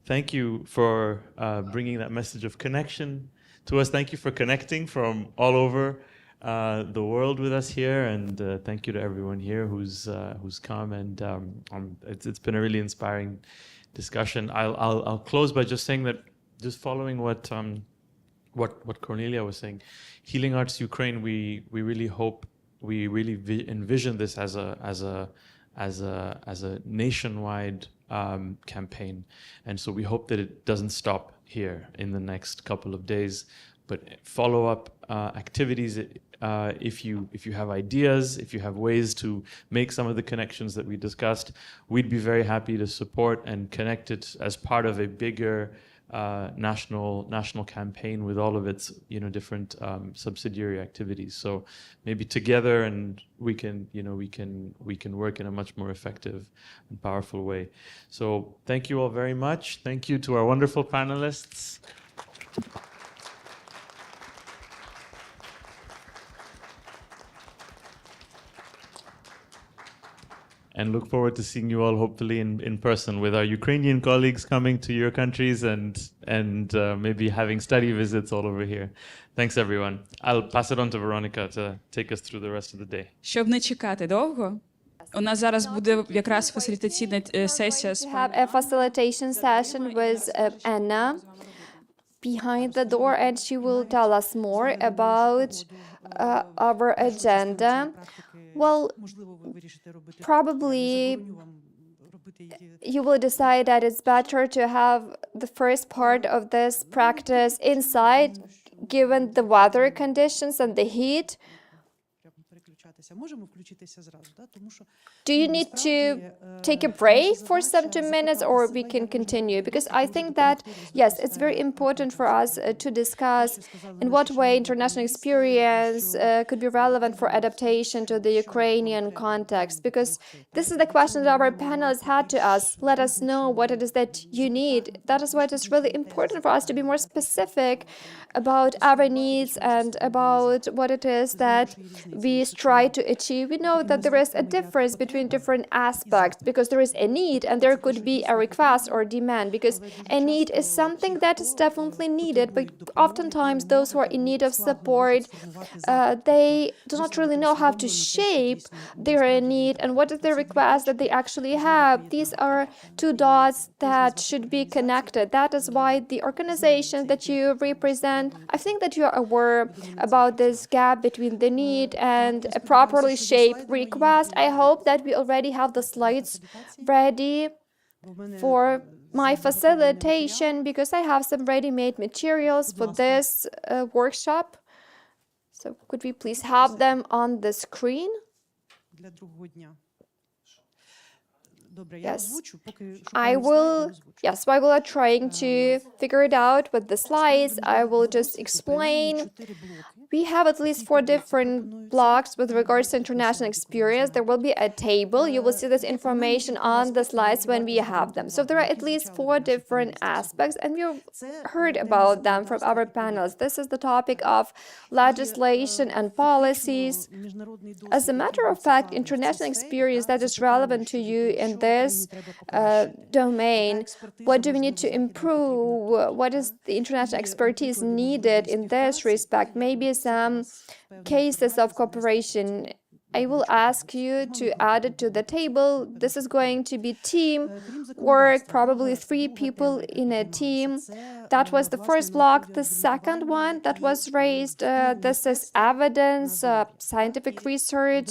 thank you for bringing that message of connection to us. Thank you for connecting from all over the world with us here, and thank you to everyone here who's come. And it's been a really inspiring discussion. I'll close by just saying that, just following what Kornelia was saying, Healing Arts Ukraine. We really hope, we really envision this as a nationwide campaign, and so we hope that it doesn't stop here in the next couple of days, but follow up activities. If you have ideas, if you have ways to make some of the connections that we discussed, we'd be very happy to support and connect it as part of a bigger national campaign with all of its different subsidiary activities. So maybe together, and we can work in a much more effective and powerful way. So thank you all very much. Thank you to our wonderful panelists. And look forward to seeing you all, hopefully in person, with our Ukrainian colleagues coming to your countries and maybe having study visits all over here. Thanks, everyone. I'll pass it on to Veronica to take us through the rest of the day. Щоб не чекати довго, у нас зараз буде якраз фасилітаційна сесія. We have a facilitation session with Anna behind the door, and she will tell us more about our agenda. Well, probably you will decide that it's better to have the first part of this practice inside, given the weather conditions and the heat. Do you need to take a break for some 2 minutes, or we can continue? Because I think that, yes, it's very important for us to discuss in what way international experience could be relevant for adaptation to the Ukrainian context. Because this is the question that our panelists had to us. Let us know what it is that you need. That is why it is really important for us to be more specific about our needs and about what it is that we strive to achieve. We know that there is a difference between different aspects, because there is a need and there could be a request or demand, because a need is something that is definitely needed, but oftentimes those who are in need of support, they do not really know how to shape their need and what is the request that they actually have. These are two dots that should be connected. That is why the organizations that you represent, I think that you are aware about this gap between the need and a properly shaped request. I hope that we already have the slides ready for my facilitation, because I have some ready-made materials for this workshop. So could we please have them on the screen? Yes, I will. Yes, while we are trying to figure it out with the slides, I will just explain. We have at least 4 different blocks with regards to international experience. There will be a table. You will see this information on the slides when we have them. So there are at least 4 different aspects, and we've heard about them from our panels. This is the topic of legislation and policies. As a matter of fact, international experience that is relevant to you in this domain, what do we need to improve? What is the international expertise needed in this respect? Maybe some cases of cooperation. I will ask you to add it to the table. This is going to be team work, probably 3 people in a team. That was the first block. The second one that was raised, this is evidence, scientific research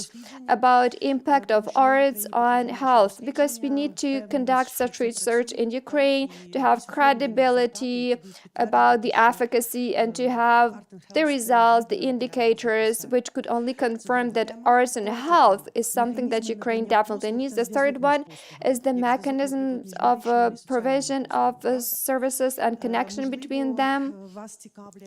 about impact of arts on health, because we need to conduct such research in Ukraine to have credibility about the efficacy and to have the results, the indicators, which could only confirm that arts and health is something that Ukraine definitely needs. The third one is the mechanisms of provision of services and connection between them,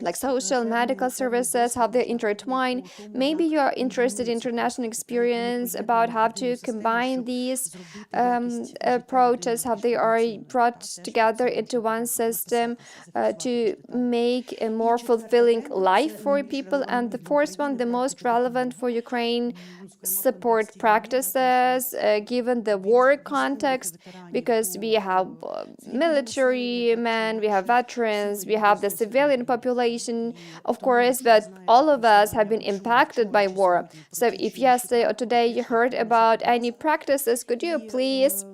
like social, medical services, how they intertwine. Maybe you are interested in international experience about how to combine these approaches, how they are brought together into one system to make a more fulfilling life for people. And the fourth one, the most relevant for Ukraine, support practices given the war context, because we have military men, we have veterans, we have the civilian population, of course, but all of us have been impacted by war. So if yesterday or today you heard about any practices, could you please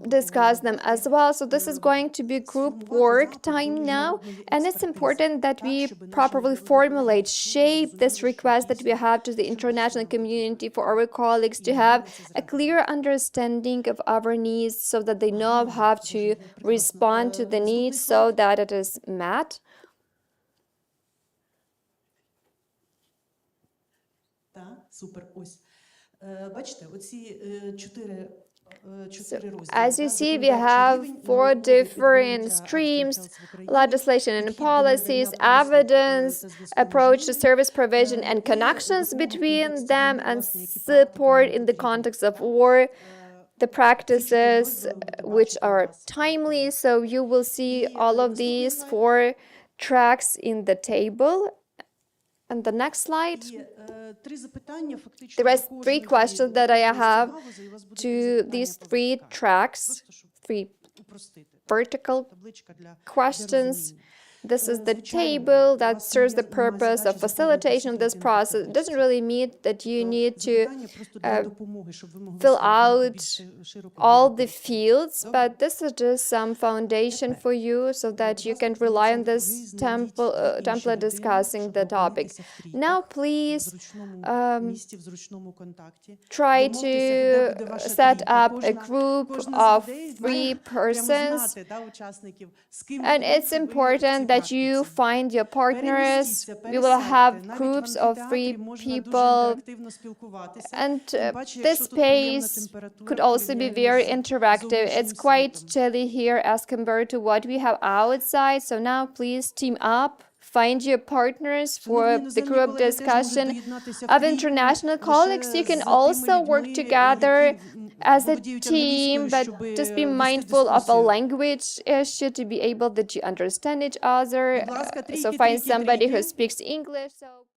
discuss them as well? So this is going to be group work time now, and it's important that we properly formulate, shape this request that we have to the international community for our colleagues to have a clear understanding of our needs, so that they know how to respond to the needs so that it is met. So, as you see, we have 4 different streams: legislation and policies, evidence, approach to service provision and connections between them, and support in the context of war, the practices which are timely. So you will see all of these 4 tracks in the table. And the next slide, there are 3 questions that I have to these 3 tracks, 3 vertical questions, This is the table that serves the purpose of facilitation of this process. It doesn't really mean that you need to fill out all the fields, but this is just some foundation for you so that you can rely on this template discussing the topic. Now, please try to set up a group of 3 persons, and it's important that you find your partners. We will have groups of 3 people, and this space could also be very interactive. It's quite chilly here as compared to what we have outside, so now please team up. Find your partners for the group discussion of international colleagues. You can also work together as a team, but just be mindful of a language issue to be able that you understand each other. So find somebody who speaks English.